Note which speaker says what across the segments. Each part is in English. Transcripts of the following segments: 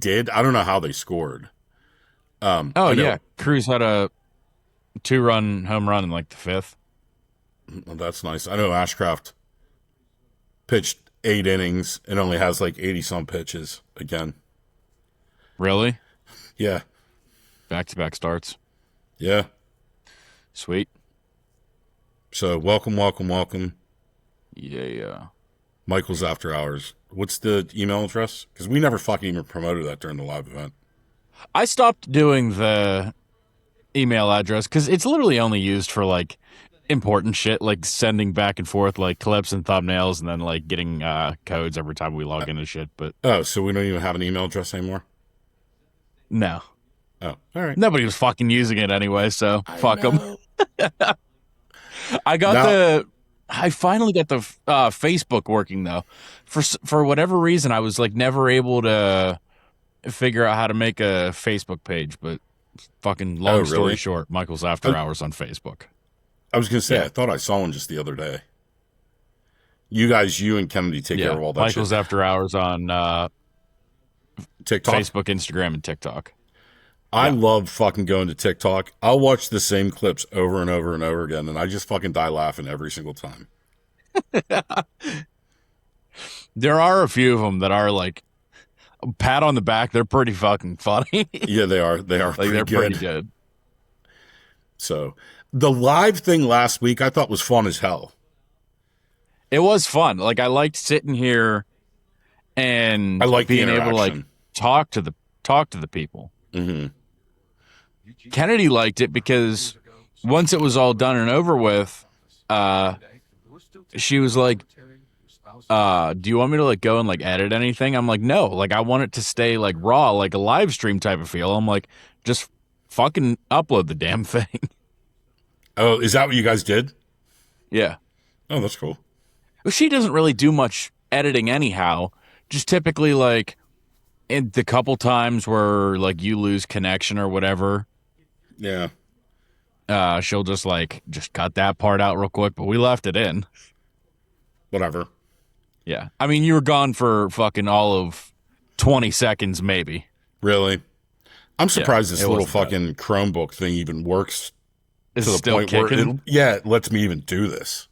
Speaker 1: did. I don't know how they scored.
Speaker 2: Oh,
Speaker 1: I
Speaker 2: yeah.
Speaker 1: know.
Speaker 2: Cruz had a 2-run home run in like the fifth.
Speaker 1: Well, that's nice. I know Ashcraft pitched 8 innings and only has like 80 some pitches again.
Speaker 2: Really?
Speaker 1: Yeah.
Speaker 2: Back-to-back starts.
Speaker 1: Yeah.
Speaker 2: Sweet.
Speaker 1: So welcome, welcome, welcome.
Speaker 2: Yeah.
Speaker 1: Michael's After Hours. What's the email address? Because we never fucking even promoted that during the live event.
Speaker 2: I stopped doing the email address because it's literally only used for like important shit, like sending back and forth like clips and thumbnails, and then like getting codes every time we log into shit. But
Speaker 1: Oh, so we don't even have an email address anymore?
Speaker 2: no,
Speaker 1: Oh, all right.
Speaker 2: nobody was fucking using it anyway, so
Speaker 1: I
Speaker 2: fuck them.
Speaker 1: know.
Speaker 2: I got
Speaker 1: Now,
Speaker 2: the. I finally got the Facebook working though. For whatever reason, I was like never able to figure out how to make a Facebook page. But fucking
Speaker 1: oh,
Speaker 2: long story
Speaker 1: really?
Speaker 2: short, Michael's After
Speaker 1: I,
Speaker 2: Hours on Facebook.
Speaker 1: I was going to say,
Speaker 2: Yeah,
Speaker 1: I thought I saw one just the other day. You and Kennedy take care
Speaker 2: yeah.
Speaker 1: of all that shit.
Speaker 2: Michael's After Hours on
Speaker 1: TikTok?
Speaker 2: Facebook, Instagram, and TikTok.
Speaker 1: I
Speaker 2: Yeah.
Speaker 1: love fucking going to TikTok. I'll watch the same clips over and over and over again, and I just fucking die laughing every single time.
Speaker 2: There are a few of them that are like pat on the back. They're pretty fucking funny.
Speaker 1: Yeah, they are. They are
Speaker 2: Like
Speaker 1: pretty
Speaker 2: they're
Speaker 1: good.
Speaker 2: pretty good.
Speaker 1: So the live thing last week I thought was fun as hell.
Speaker 2: It was fun. Like I liked sitting here
Speaker 1: I
Speaker 2: and
Speaker 1: like the
Speaker 2: being able to like
Speaker 1: interaction.
Speaker 2: talk to the people.
Speaker 1: Hmm.
Speaker 2: Kennedy liked it because once it was all done and over with, she was like, do you want me to like go and like edit anything? I'm like, no, like I want it to stay like raw, like a live stream type of feel. I'm like, just fucking upload the damn thing.
Speaker 1: Oh, is that what you guys did?
Speaker 2: Yeah.
Speaker 1: Oh, that's cool.
Speaker 2: Well, she doesn't really do much editing anyhow. Just typically like in the couple times where like you lose connection or whatever,
Speaker 1: Yeah.
Speaker 2: she'll just cut that part out real quick, but we left it in.
Speaker 1: Whatever.
Speaker 2: Yeah. I mean, you were gone for fucking all of 20 seconds, maybe.
Speaker 1: Really? I'm
Speaker 2: Yeah,
Speaker 1: surprised this
Speaker 2: it
Speaker 1: little
Speaker 2: wasn't bad.
Speaker 1: fucking Chromebook thing even works
Speaker 2: Is
Speaker 1: to
Speaker 2: it
Speaker 1: the
Speaker 2: still
Speaker 1: point where
Speaker 2: kicking?
Speaker 1: it lets me even do this.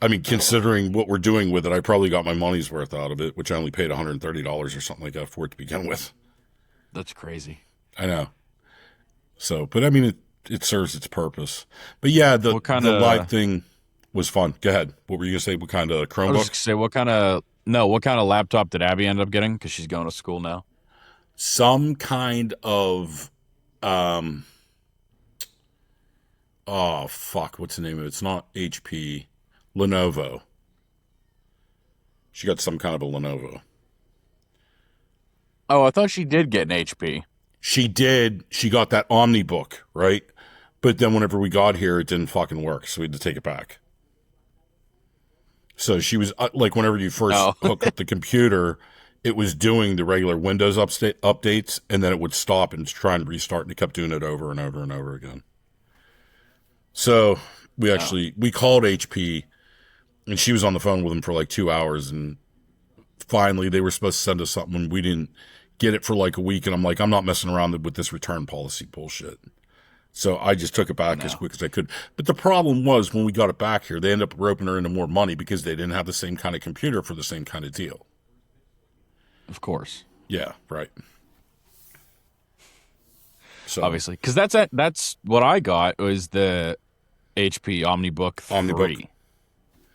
Speaker 1: I mean, considering what we're doing with it, I probably got my money's worth out of it, which I only paid $130 or something like that for it to begin with.
Speaker 2: That's crazy.
Speaker 1: I know. So, but I mean, it serves its purpose. But yeah, the
Speaker 2: What kind
Speaker 1: the
Speaker 2: of,
Speaker 1: live thing was fun. Go ahead. What were you gonna say? What kind of
Speaker 2: I was
Speaker 1: Chromebook?
Speaker 2: just gonna say, what kind of laptop did Abby end up getting? Because she's going to school now.
Speaker 1: Some kind of oh fuck, what's the name of it? It's not HP. Lenovo. She got some kind of a Lenovo.
Speaker 2: Oh, I thought she did get an HP.
Speaker 1: She did. She got that Omnibook, right? But then whenever we got here, it didn't fucking work, so we had to take it back. So she was like, whenever you first
Speaker 2: Oh.
Speaker 1: hook up the computer, it was doing the regular Windows updates, and then it would stop and try and restart, and it kept doing it over and over and over again. So we called HP, and she was on the phone with them for like 2 hours, and finally they were supposed to send us something, and we didn't get it for like a week, and I'm like, I'm not messing around with this return policy bullshit. So I just took it back as quick as I could. But the problem was when we got it back here, they ended up roping her into more money because they didn't have the same kind of computer for the same kind of deal.
Speaker 2: Of course.
Speaker 1: Yeah, right. So
Speaker 2: Obviously. Because that's what I got was the HP Omnibook 3.
Speaker 1: Omnibook.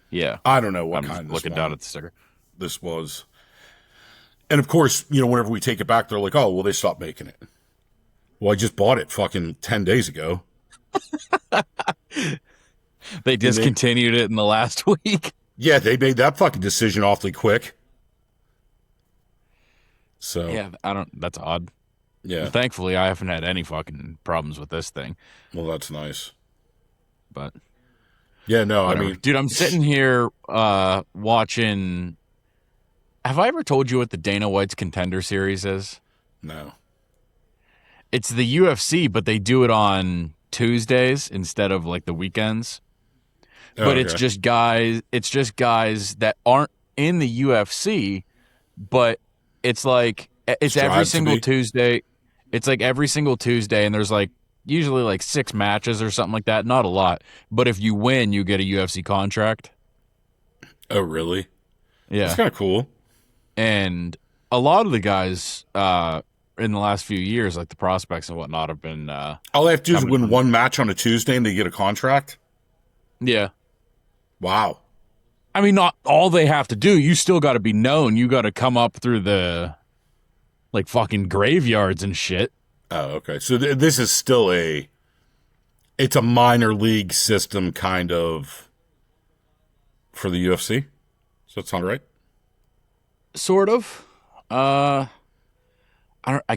Speaker 2: Yeah.
Speaker 1: I don't know what
Speaker 2: I'm
Speaker 1: kind
Speaker 2: looking down at the sticker.
Speaker 1: this was. And of course, whenever we take it back, they're like, oh, well, they stopped making it. Well, I just bought it fucking 10 days ago.
Speaker 2: They discontinued it in the last week.
Speaker 1: Yeah, they made that fucking decision awfully quick. So,
Speaker 2: Yeah, that's odd.
Speaker 1: yeah.
Speaker 2: Thankfully, I haven't had any fucking problems with this thing.
Speaker 1: Well, that's nice.
Speaker 2: But
Speaker 1: Yeah, no,
Speaker 2: whatever.
Speaker 1: I mean,
Speaker 2: Dude, I'm sitting here watching. Have I ever told you what the Dana White's Contender Series is?
Speaker 1: no.
Speaker 2: It's the UFC, but they do it on Tuesdays instead of like the weekends. But it's
Speaker 1: Okay.
Speaker 2: just guys. It's just guys that aren't in the UFC, but it's like It's every
Speaker 1: Strive to
Speaker 2: single
Speaker 1: be.
Speaker 2: Tuesday. It's like every single Tuesday, and there's like usually like 6 matches or something like that. Not a lot, but if you win, you get a UFC contract.
Speaker 1: Oh, really? That's
Speaker 2: Yeah,
Speaker 1: kind of cool.
Speaker 2: and a lot of the guys in the last few years, like the prospects and whatnot, have been
Speaker 1: All they have to do is
Speaker 2: coming
Speaker 1: win
Speaker 2: from.
Speaker 1: one match on a Tuesday and they get a contract.
Speaker 2: Yeah,
Speaker 1: Wow.
Speaker 2: I mean, not all they have to do. You still got to be known. You got to come up through the like fucking graveyards and shit.
Speaker 1: Oh, okay. So this is still it's a minor league system kind of for the UFC. Does that sound right?
Speaker 2: Sort of. I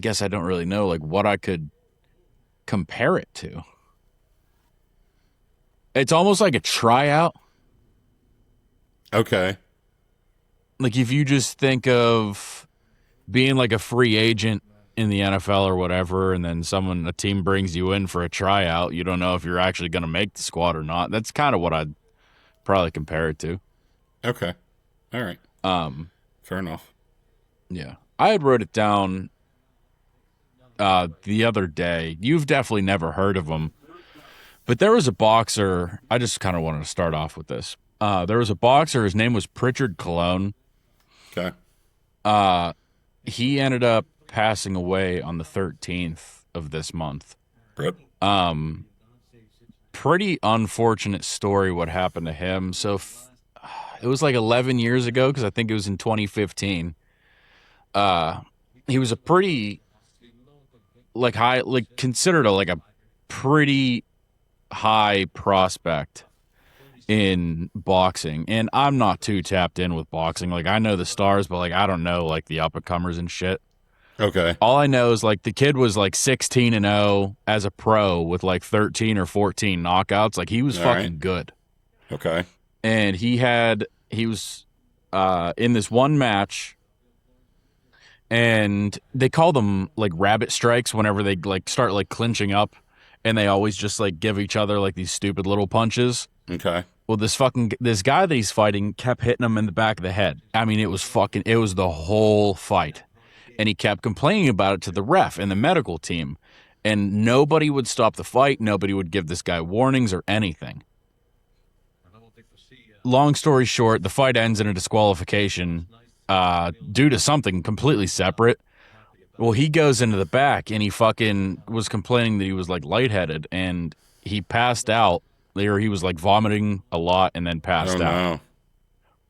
Speaker 2: guess I don't really know like what I could compare it to. It's almost like a tryout.
Speaker 1: Okay.
Speaker 2: Like if you just think of being like a free agent in the NFL or whatever, and then a team brings you in for a tryout, you don't know if you're actually going to make the squad or not. That's kind of what I'd probably compare it to.
Speaker 1: Okay. All right.
Speaker 2: Um,
Speaker 1: Fair enough.
Speaker 2: yeah, I had wrote it down the other day. You've definitely never heard of him, but there was a boxer. I just kind of wanted to start off with this. There was a boxer. His name was Pritchard Cologne.
Speaker 1: Okay.
Speaker 2: He ended up passing away on the 13th of this month.
Speaker 1: Rip.
Speaker 2: Pretty unfortunate story what happened to him. So it was like 11 years ago because I think it was in 2015. He was a pretty like high, like considered a pretty high prospect in boxing, and I'm not too tapped in with boxing. Like I know the stars, but like I don't know like the up and comers and shit.
Speaker 1: Okay.
Speaker 2: All I know is like the kid was like 16-0 as a pro with like 13 or 14 knockouts. Like he was
Speaker 1: All
Speaker 2: fucking
Speaker 1: right.
Speaker 2: good.
Speaker 1: Okay.
Speaker 2: And he was in this one match, and they call them like rabbit strikes whenever they like start like clinching up, and they always just like give each other like these stupid little punches.
Speaker 1: Okay.
Speaker 2: Well, this guy that he's fighting kept hitting him in the back of the head. I mean, it was the whole fight. And he kept complaining about it to the ref and the medical team. And nobody would stop the fight. Nobody would give this guy warnings or anything. Long story short, the fight ends in a disqualification due to something completely separate. Well, he goes into the back and he fucking was complaining that he was like lightheaded, and he passed out. Or he was like vomiting a lot and then passed
Speaker 1: Oh
Speaker 2: out.
Speaker 1: no.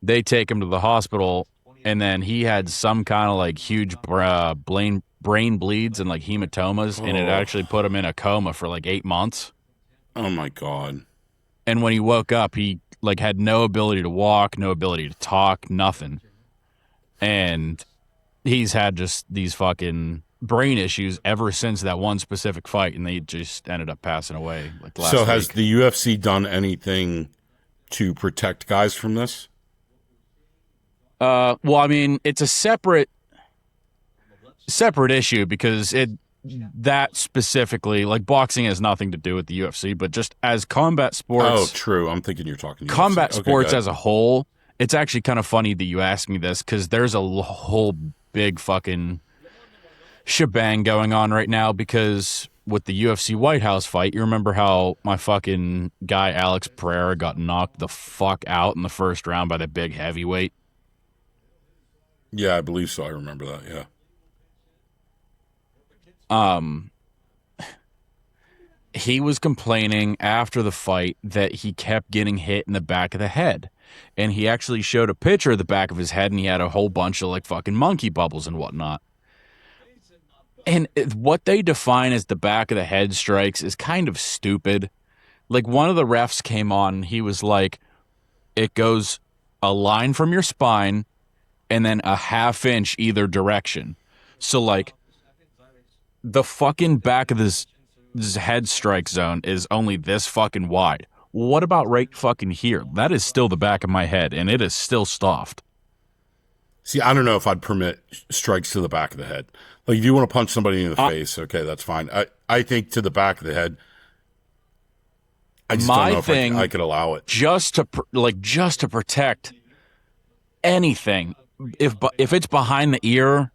Speaker 2: They take him to the hospital, and then he had some kind of like huge brain bleeds and like hematomas, and it actually put him in a coma for like 8 months.
Speaker 1: Oh my God.
Speaker 2: And when he woke up, he like had no ability to walk, no ability to talk, nothing. And he's had just these fucking brain issues ever since that one specific fight, and they just ended up passing away like last
Speaker 1: So has
Speaker 2: week.
Speaker 1: the UFC done anything to protect guys from this?
Speaker 2: Well, I mean, it's a separate issue because that specifically, like boxing has nothing to do with the UFC, but just as combat sports.
Speaker 1: Oh, true. I'm thinking you're talking
Speaker 2: Combat
Speaker 1: UFC. Okay,
Speaker 2: sports
Speaker 1: good.
Speaker 2: as a whole, it's actually kind of funny that you asked me this because there's a whole big fucking shebang going on right now because with the UFC White House fight, you remember how my fucking guy Alex Pereira got knocked the fuck out in the first round by the big heavyweight?
Speaker 1: Yeah, I believe so. I remember that. Yeah.
Speaker 2: He was complaining after the fight that he kept getting hit in the back of the head. And he actually showed a picture of the back of his head, and he had a whole bunch of like fucking monkey bubbles and whatnot. And what they define as the back of the head strikes is kind of stupid. Like one of the refs came on, and he was like, it goes a line from your spine and then a half inch either direction. So like the fucking back of this head strike zone is only this fucking wide. What about right fucking here? That is still the back of my head, and it is still soft.
Speaker 1: See, I don't know if I'd permit strikes to the back of the head. Like, if you want to punch somebody in the face, okay, that's fine. I think to the back of the head, I just don't know if I could allow it.
Speaker 2: Just to protect anything. If it's behind the ear,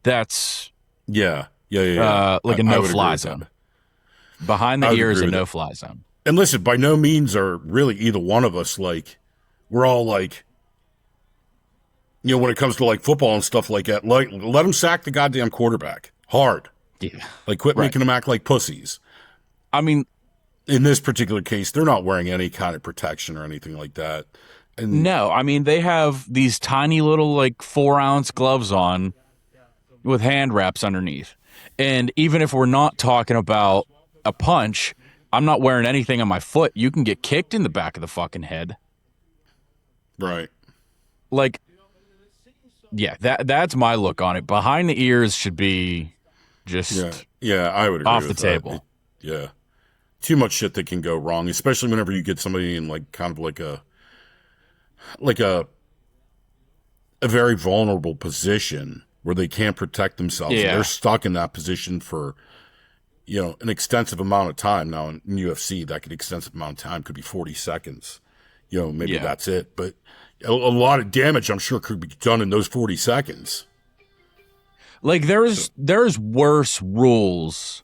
Speaker 2: that's like a
Speaker 1: I would agree
Speaker 2: no-fly
Speaker 1: with
Speaker 2: zone.
Speaker 1: that.
Speaker 2: Behind the
Speaker 1: I would
Speaker 2: ear is
Speaker 1: agree
Speaker 2: a
Speaker 1: with that.
Speaker 2: no-fly zone.
Speaker 1: And listen, by no means are really either one of us like, we're all like, when it comes to like football and stuff like that, like let them sack the goddamn quarterback hard.
Speaker 2: Yeah.
Speaker 1: Like quit
Speaker 2: Right.
Speaker 1: making them act like pussies.
Speaker 2: I mean,
Speaker 1: In this particular case, they're not wearing any kind of protection or anything like that. And
Speaker 2: no. I mean, they have these tiny little like 4-ounce gloves on with hand wraps underneath. And even if we're not talking about a punch, I'm not wearing anything on my foot. You can get kicked in the back of the fucking head.
Speaker 1: right.
Speaker 2: Like, yeah, that's my look on it. Behind the ears should be just
Speaker 1: I would agree
Speaker 2: off the
Speaker 1: with that.
Speaker 2: table.
Speaker 1: Yeah. Too much shit that can go wrong, especially whenever you get somebody in like kind of like a very vulnerable position where they can't protect themselves.
Speaker 2: Yeah.
Speaker 1: And they're stuck in that position for an extensive amount of time. Now in UFC, that extensive amount of time could be 40 seconds. Maybe that's it. But a lot of damage, I'm sure, could be done in those 40 seconds.
Speaker 2: Like there's worse rules.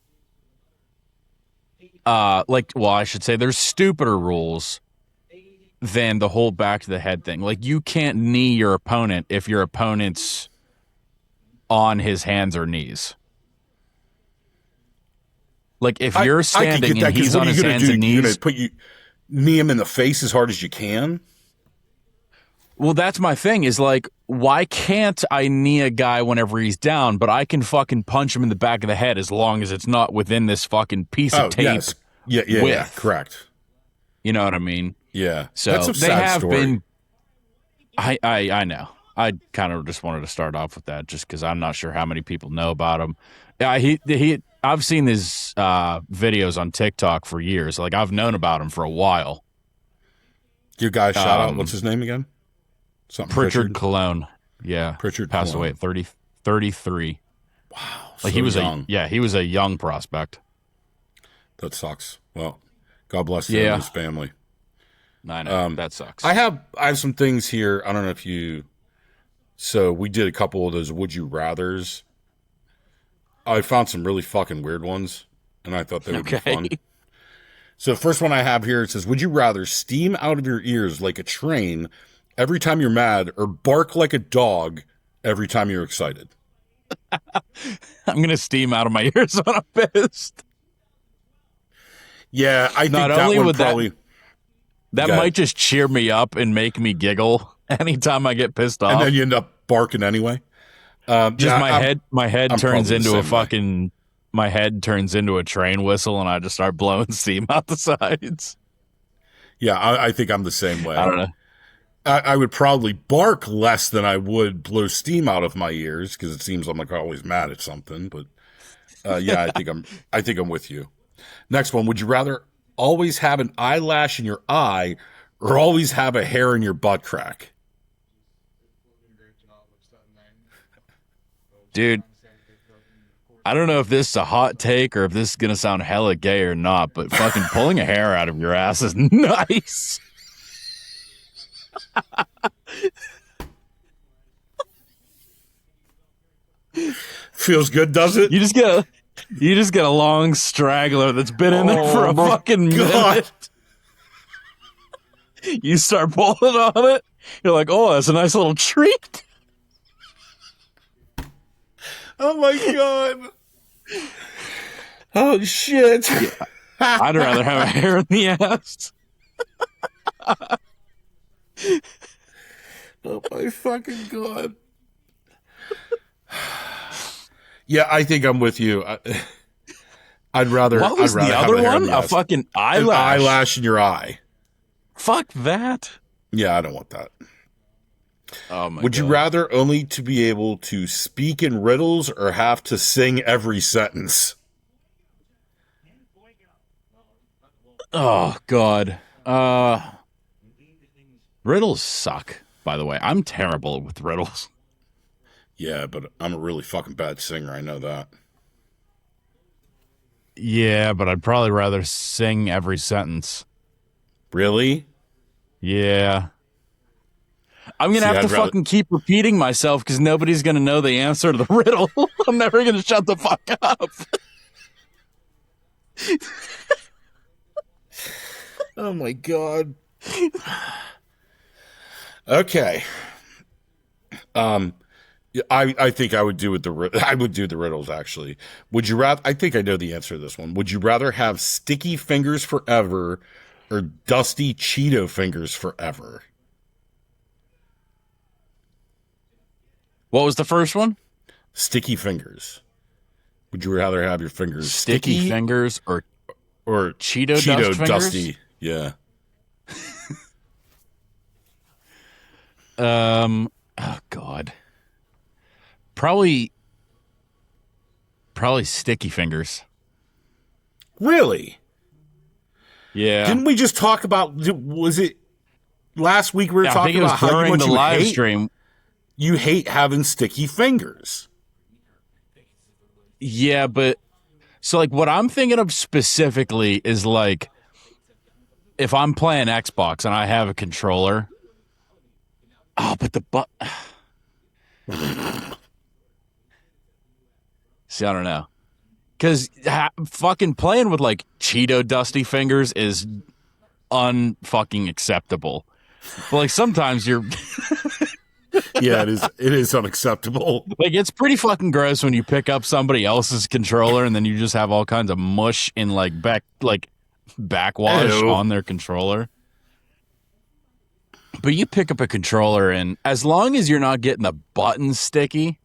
Speaker 2: I should say there's stupider rules than the whole back to the head thing. Like you can't knee your opponent if your opponent's on his hands or knees. Like if you're standing and he's on his hands and knees,
Speaker 1: you're gonna knee him in the face as hard as you can.
Speaker 2: well, that's my thing is like, why can't I knee a guy whenever he's down, but I can fucking punch him in the back of the head as long as it's not within this fucking piece of tape?
Speaker 1: Yes. Yeah, correct.
Speaker 2: You know what I mean?
Speaker 1: Yeah.
Speaker 2: So
Speaker 1: That's a
Speaker 2: they
Speaker 1: sad
Speaker 2: have
Speaker 1: story.
Speaker 2: been. I know. I kind of just wanted to start off with that just because I'm not sure how many people know about him. Yeah, I've seen his videos on TikTok for years. Like I've known about him for a while.
Speaker 1: Your guy shout out. What's his name again? Something
Speaker 2: Pritchard Cologne. Yeah.
Speaker 1: Pritchard
Speaker 2: passed
Speaker 1: Cologne.
Speaker 2: away at 33.
Speaker 1: Wow.
Speaker 2: Like
Speaker 1: so
Speaker 2: he was
Speaker 1: young.
Speaker 2: he was a young prospect.
Speaker 1: That sucks. Well, God bless him and his family.
Speaker 2: I know. That sucks.
Speaker 1: I have some things here. I don't know if you. So we did a couple of those would you rather's. I found some really fucking weird ones, and I thought they would be fun. So the first one I have here, it says, would you rather steam out of your ears like a train every time you're mad or bark like a dog every time you're excited?
Speaker 2: I'm going to steam out of my ears when I'm pissed.
Speaker 1: Yeah, I think
Speaker 2: Not
Speaker 1: that
Speaker 2: only
Speaker 1: one
Speaker 2: would
Speaker 1: probably...
Speaker 2: That
Speaker 1: Got
Speaker 2: might
Speaker 1: it.
Speaker 2: just cheer me up and make me giggle anytime I get pissed off.
Speaker 1: And then you end up barking anyway.
Speaker 2: Just my head
Speaker 1: I'm
Speaker 2: turns
Speaker 1: probably the
Speaker 2: into a
Speaker 1: same way.
Speaker 2: fucking my head turns into a train whistle and I just start blowing steam out the sides.
Speaker 1: Yeah, I think I'm the same way.
Speaker 2: I don't know.
Speaker 1: I would probably bark less than I would blow steam out of my ears because it seems I'm like always mad at something. But yeah, I think I'm with you. Next one: would you rather always have an eyelash in your eye or always have a hair in your butt crack?
Speaker 2: Dude, I don't know if this is a hot take or if this is going to sound hella gay or not, but fucking pulling a hair out of your ass is nice.
Speaker 1: Feels good, does it?
Speaker 2: You just get a long straggler that's been in there for a fucking minute. You start pulling on it. You're like, oh, that's a nice little treat.
Speaker 1: Oh my god! Oh shit! Yeah.
Speaker 2: I'd rather have a hair in the ass.
Speaker 1: Oh my fucking god! Yeah, I think I'm with you. I'd rather.
Speaker 2: What was
Speaker 1: I'd rather
Speaker 2: the
Speaker 1: have
Speaker 2: other
Speaker 1: a hair in
Speaker 2: one?
Speaker 1: the
Speaker 2: A
Speaker 1: ass.
Speaker 2: fucking
Speaker 1: An
Speaker 2: eyelash.
Speaker 1: eyelash in your eye.
Speaker 2: Fuck that.
Speaker 1: Yeah, I don't want that.
Speaker 2: Oh my
Speaker 1: Would you
Speaker 2: God.
Speaker 1: rather only to be able to speak in riddles or have to sing every sentence?
Speaker 2: Oh God. Riddles suck, by the way. I'm terrible with riddles.
Speaker 1: Yeah, but I'm a really fucking bad singer. I know that.
Speaker 2: Yeah, but I'd probably rather sing every sentence.
Speaker 1: Really?
Speaker 2: Yeah. I'm going to have to fucking keep repeating myself because nobody's going to know the answer to the riddle. I'm never going to shut the fuck up.
Speaker 1: Oh, my God. Okay. I think I would do the riddles, actually. Would you rather, I think I know the answer to this one. Would you rather have sticky fingers forever or dusty Cheeto fingers forever?
Speaker 2: What was the first one?
Speaker 1: Sticky fingers. Would you rather have your fingers
Speaker 2: sticky fingers or Cheeto
Speaker 1: dusty? Yeah.
Speaker 2: Oh God. Probably sticky fingers.
Speaker 1: Really?
Speaker 2: Yeah.
Speaker 1: Didn't we just talk about? Was it last week we were talking about how
Speaker 2: during
Speaker 1: much
Speaker 2: the live stream?
Speaker 1: You hate having sticky fingers.
Speaker 2: Yeah, but so like what I'm thinking of specifically is like if I'm playing Xbox and I have a controller. Oh, but see, I don't know. Because fucking playing with like Cheeto dusty fingers is unfucking acceptable. But like sometimes you're.
Speaker 1: Yeah, it is unacceptable.
Speaker 2: Like it's pretty fucking gross when you pick up somebody else's controller and then you just have all kinds of mush in like backwash
Speaker 1: Ew.
Speaker 2: on their controller. But you pick up a controller and as long as you're not getting the buttons sticky,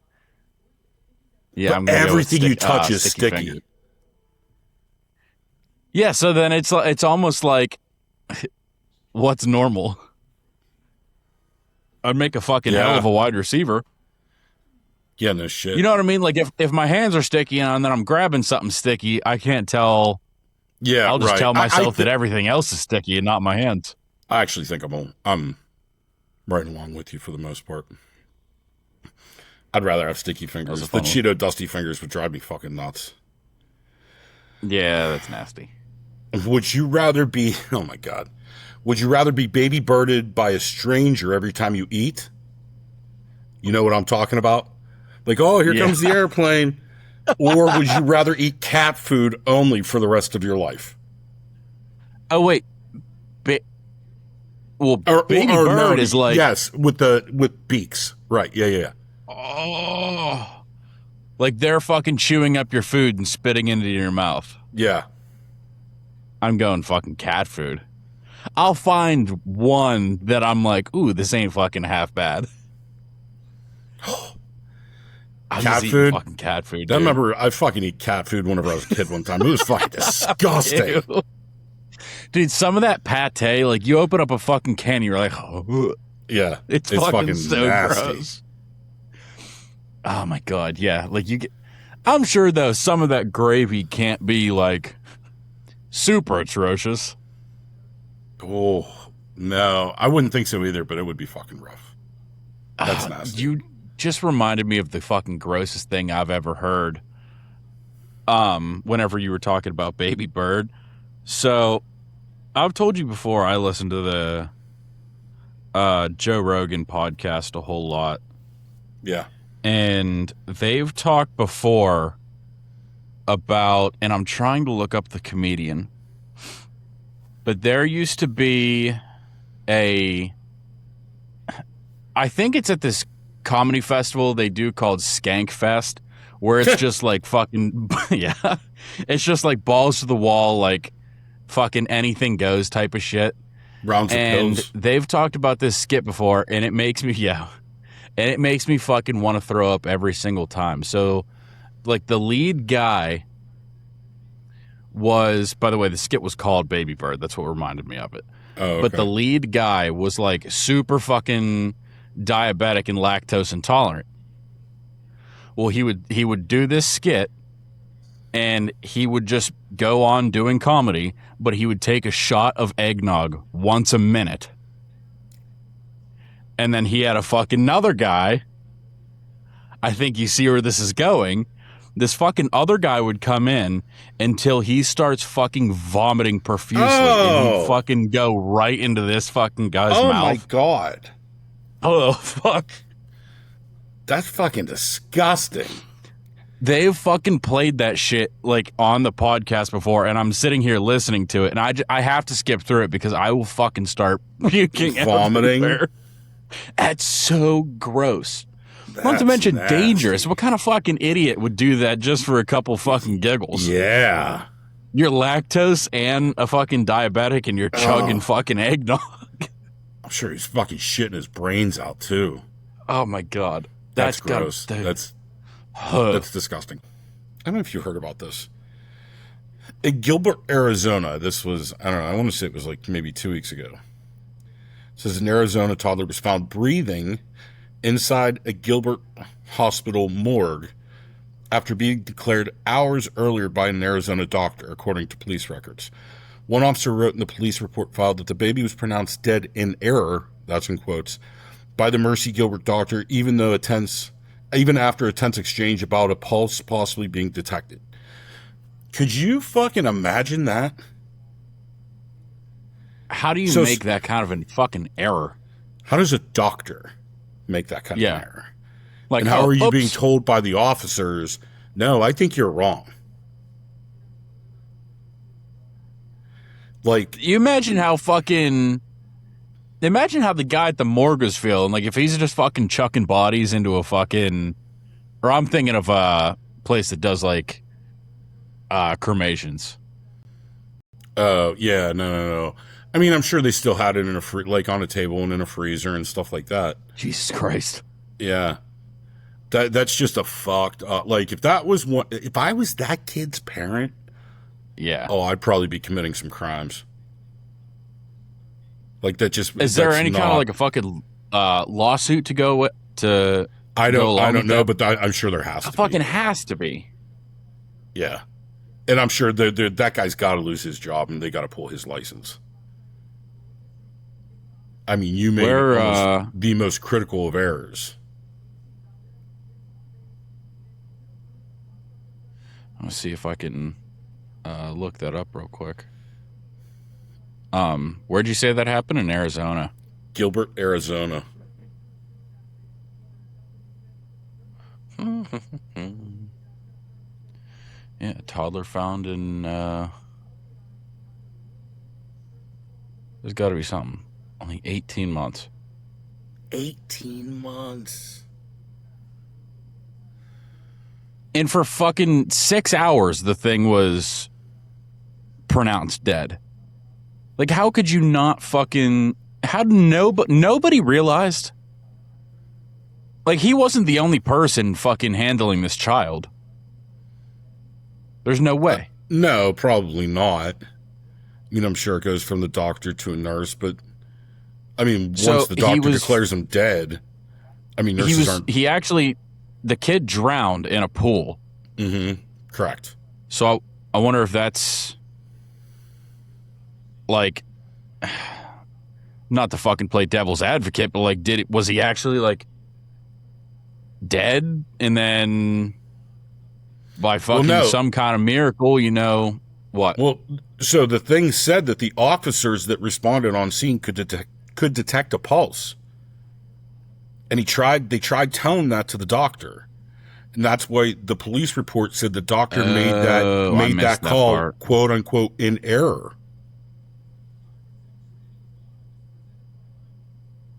Speaker 2: yeah, I'm gonna
Speaker 1: everything you touch is
Speaker 2: sticky
Speaker 1: sticky.
Speaker 2: finger. Yeah, so then it's almost like what's normal? I'd make a fucking hell of a wide receiver.
Speaker 1: Yeah, no shit.
Speaker 2: You know what I mean? Like if my hands are sticky and then I'm grabbing something sticky, I can't tell.
Speaker 1: Yeah,
Speaker 2: I'll just tell myself that everything else is sticky and not my hands.
Speaker 1: I actually think I'm right along with you for the most part. I'd rather have sticky fingers. The Cheeto dusty fingers would drive me fucking nuts.
Speaker 2: Yeah, that's nasty.
Speaker 1: Would you rather be? Oh my God. Would you rather be baby birded by a stranger every time you eat? You know what I'm talking about? Like, oh, here comes the airplane. Or would you rather eat cat food only for the rest of your life?
Speaker 2: Oh, wait. Baby bird is like...
Speaker 1: Yes, with beaks. Right, yeah.
Speaker 2: Oh. Like they're fucking chewing up your food and spitting into your mouth.
Speaker 1: Yeah.
Speaker 2: I'm going fucking cat food. I'll find one that I'm like, ooh, this ain't fucking half bad.
Speaker 1: Cat food?
Speaker 2: Fucking cat food, dude.
Speaker 1: I remember I fucking eat cat food whenever I was a kid one time. It was fucking disgusting.
Speaker 2: Ew. Dude, some of that pate, like you open up a fucking can, you're like, oh.
Speaker 1: Yeah.
Speaker 2: It's fucking so
Speaker 1: nasty.
Speaker 2: gross. Oh my God, yeah. Like I'm sure though some of that gravy can't be like super atrocious.
Speaker 1: Oh, no. I wouldn't think so either, but it would be fucking rough. That's nasty.
Speaker 2: You just reminded me of the fucking grossest thing I've ever heard. Whenever you were talking about baby bird. So, I've told you before I listen to the Joe Rogan podcast a whole lot.
Speaker 1: Yeah.
Speaker 2: And they've talked before about, and I'm trying to look up the comedian, but there used to be I think it's at this comedy festival they do called Skank Fest, where it's just like fucking, yeah, it's just like balls to the wall, like fucking anything goes type of shit.
Speaker 1: Rounds of pills.
Speaker 2: They've talked about this skit before, and it makes me, and it makes me fucking want to throw up every single time. So, like, the lead guy was, by the way, the skit was called Baby Bird. That's what reminded me of it.
Speaker 1: Oh, okay.
Speaker 2: But the lead guy was, like, super fucking diabetic and lactose intolerant. Well, he would do this skit, and he would just go on doing comedy, but he would take a shot of eggnog once a minute. And then he had a fucking another guy. I think you see where this is going. This fucking other guy would come in until he starts fucking vomiting profusely. And he'd fucking go right into this fucking guy's mouth.
Speaker 1: Oh my God.
Speaker 2: Oh, fuck.
Speaker 1: That's fucking disgusting.
Speaker 2: They've fucking played that shit like on the podcast before, and I'm sitting here listening to it, and I have to skip through it because I will fucking start puking
Speaker 1: Vomiting.
Speaker 2: everywhere. That's so gross. Not to
Speaker 1: That's
Speaker 2: mention
Speaker 1: nasty.
Speaker 2: dangerous. What kind of fucking idiot would do that just for a couple fucking giggles?
Speaker 1: Yeah.
Speaker 2: You're lactose and a fucking diabetic, and you're chugging fucking eggnog.
Speaker 1: I'm sure he's fucking shitting his brains out too.
Speaker 2: Oh my god,
Speaker 1: That's gross. That's disgusting. I don't know if you heard about this. In Gilbert, Arizona, this was, I don't know, I want to say it was like maybe 2 weeks ago. It says an Arizona toddler was found breathing inside a Gilbert hospital morgue after being declared hours earlier by an Arizona doctor, according to police records. One officer wrote in the police report filed that the baby was pronounced dead in error, that's in quotes, by the Mercy Gilbert doctor, even after a tense exchange about a pulse possibly being detected. Could you fucking imagine that?
Speaker 2: How do you make that kind of a fucking error?
Speaker 1: How does a doctor make that kind of an error?
Speaker 2: Like,
Speaker 1: and how are you being told by the officers, no, I think you're wrong? Like,
Speaker 2: you imagine how the guy at the morgue is feeling. Like, if he's just fucking chucking bodies into a fucking, or I'm thinking of a place that does like cremations.
Speaker 1: Oh, yeah, no. I mean, I'm sure they still had it in like on a table and in a freezer and stuff like that.
Speaker 2: Jesus Christ.
Speaker 1: Yeah. That's just a fucked up, like, if I was that kid's parent,
Speaker 2: yeah.
Speaker 1: Oh, I'd probably be committing some crimes. Like, that just...
Speaker 2: Is there any kind of like a fucking lawsuit to go with,
Speaker 1: I don't know, but I'm sure there has to be.
Speaker 2: Fucking has to be.
Speaker 1: Yeah. And I'm sure that guy's got to lose his job and they got to pull his license. I mean, you made the most critical of errors.
Speaker 2: Let's see if I can look that up real quick. Where'd you say that happened? In Arizona?
Speaker 1: Gilbert, Arizona.
Speaker 2: Yeah, a toddler found in... there's got to be something. Only 18 months.
Speaker 1: 18 months.
Speaker 2: And for fucking 6 hours, the thing was pronounced dead. Like, how could you not fucking... How nobody realized? Like, he wasn't the only person fucking handling this child. There's no way.
Speaker 1: No, probably not. I mean, I'm sure it goes from the doctor to a nurse, but... I mean, once the doctor declares him dead... I mean, nurses aren't...
Speaker 2: The kid drowned in a pool.
Speaker 1: Mm-hmm. Correct.
Speaker 2: So I wonder if that's... Like... Not to fucking play devil's advocate, but like, was he actually like... dead? And then... By fucking some kind of miracle, what?
Speaker 1: Well, so the thing said that the officers that responded on scene could detect a pulse. And they tried telling that to the doctor. And that's why the police report said the doctor made that call, quote unquote, in error.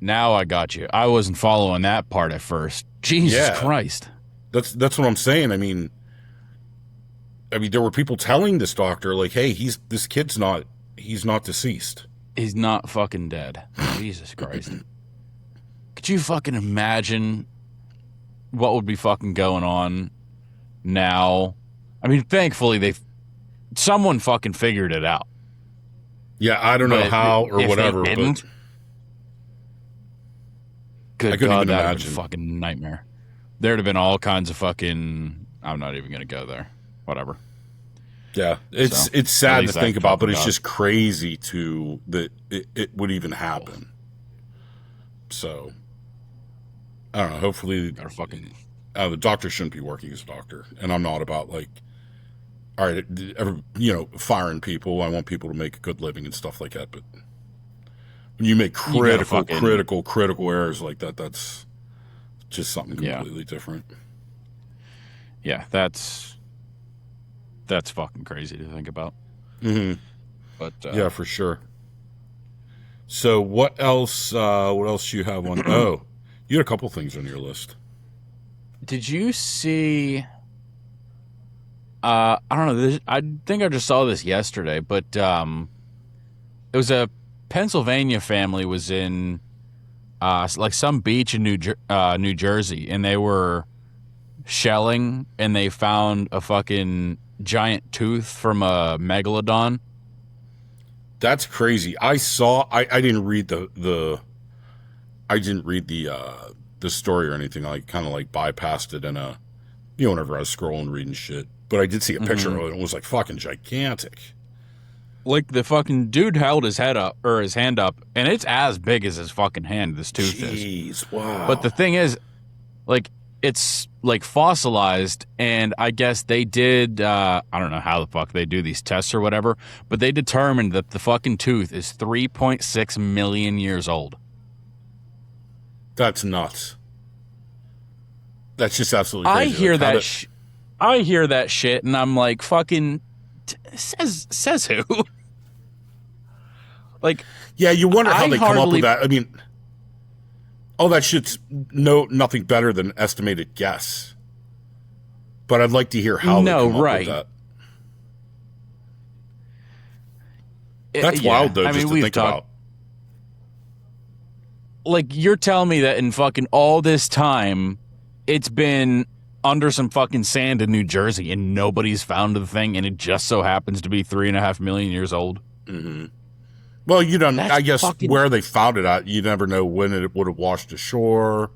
Speaker 2: Now I got you. I wasn't following that part at first. Jesus Christ.
Speaker 1: That's what I'm saying. I mean, there were people telling this doctor, like, hey, he's not deceased.
Speaker 2: He's not fucking dead. Jesus Christ. Could you fucking imagine what would be fucking going on now? I mean, thankfully someone fucking figured it out.
Speaker 1: Yeah, I don't know how or whatever, but
Speaker 2: good God, that would have been a fucking nightmare. There'd have been all kinds of fucking... I'm not even going to go there. Whatever.
Speaker 1: Yeah, it's sad to think about, but it's just crazy that it would even happen. So, I don't know. Hopefully, the doctor shouldn't be working as a doctor, and I'm not about like, all right, firing people. I want people to make a good living and stuff like that. But When you make
Speaker 2: You gotta
Speaker 1: critical errors like that, that's just something completely different.
Speaker 2: Yeah, that's fucking crazy to think about.
Speaker 1: Mm-hmm.
Speaker 2: But
Speaker 1: Yeah, for sure. So what else? What else do you have on? Oh, you had a couple things on your list.
Speaker 2: did you see? I don't know. I think I just saw this yesterday, but it was a Pennsylvania family was in like some beach in New Jersey, and they were shelling, and they found a fucking giant tooth from a megalodon.
Speaker 1: That's crazy. I saw. I didn't read I didn't read the story or anything. I kind of like bypassed it in a whenever I was scrolling reading shit. But I did see a picture of it. And it was like fucking gigantic.
Speaker 2: Like the fucking dude held his head up or his hand up, and it's as big as his fucking hand. This tooth is.
Speaker 1: Jeez, wow.
Speaker 2: But the thing is, like, it's like fossilized, and I guess they did. I don't know how the fuck they do these tests or whatever, but they determined that the fucking tooth is 3.6 million years old.
Speaker 1: That's nuts. That's just absolutely crazy.
Speaker 2: I hear that shit, and I'm like, fucking. Says who? Like,
Speaker 1: yeah, you wonder how they come up with that. I mean, all that shit's nothing better than an estimated guess. But I'd like to hear how they come up with that. That's wild, though, just to think about.
Speaker 2: Like, you're telling me that in fucking all this time, it's been under some fucking sand in New Jersey, and nobody's found the thing, and it just so happens to be 3.5 million years old.
Speaker 1: Mm-hmm. Well, you don't. I guess where they found it at, you never know when it would have washed ashore.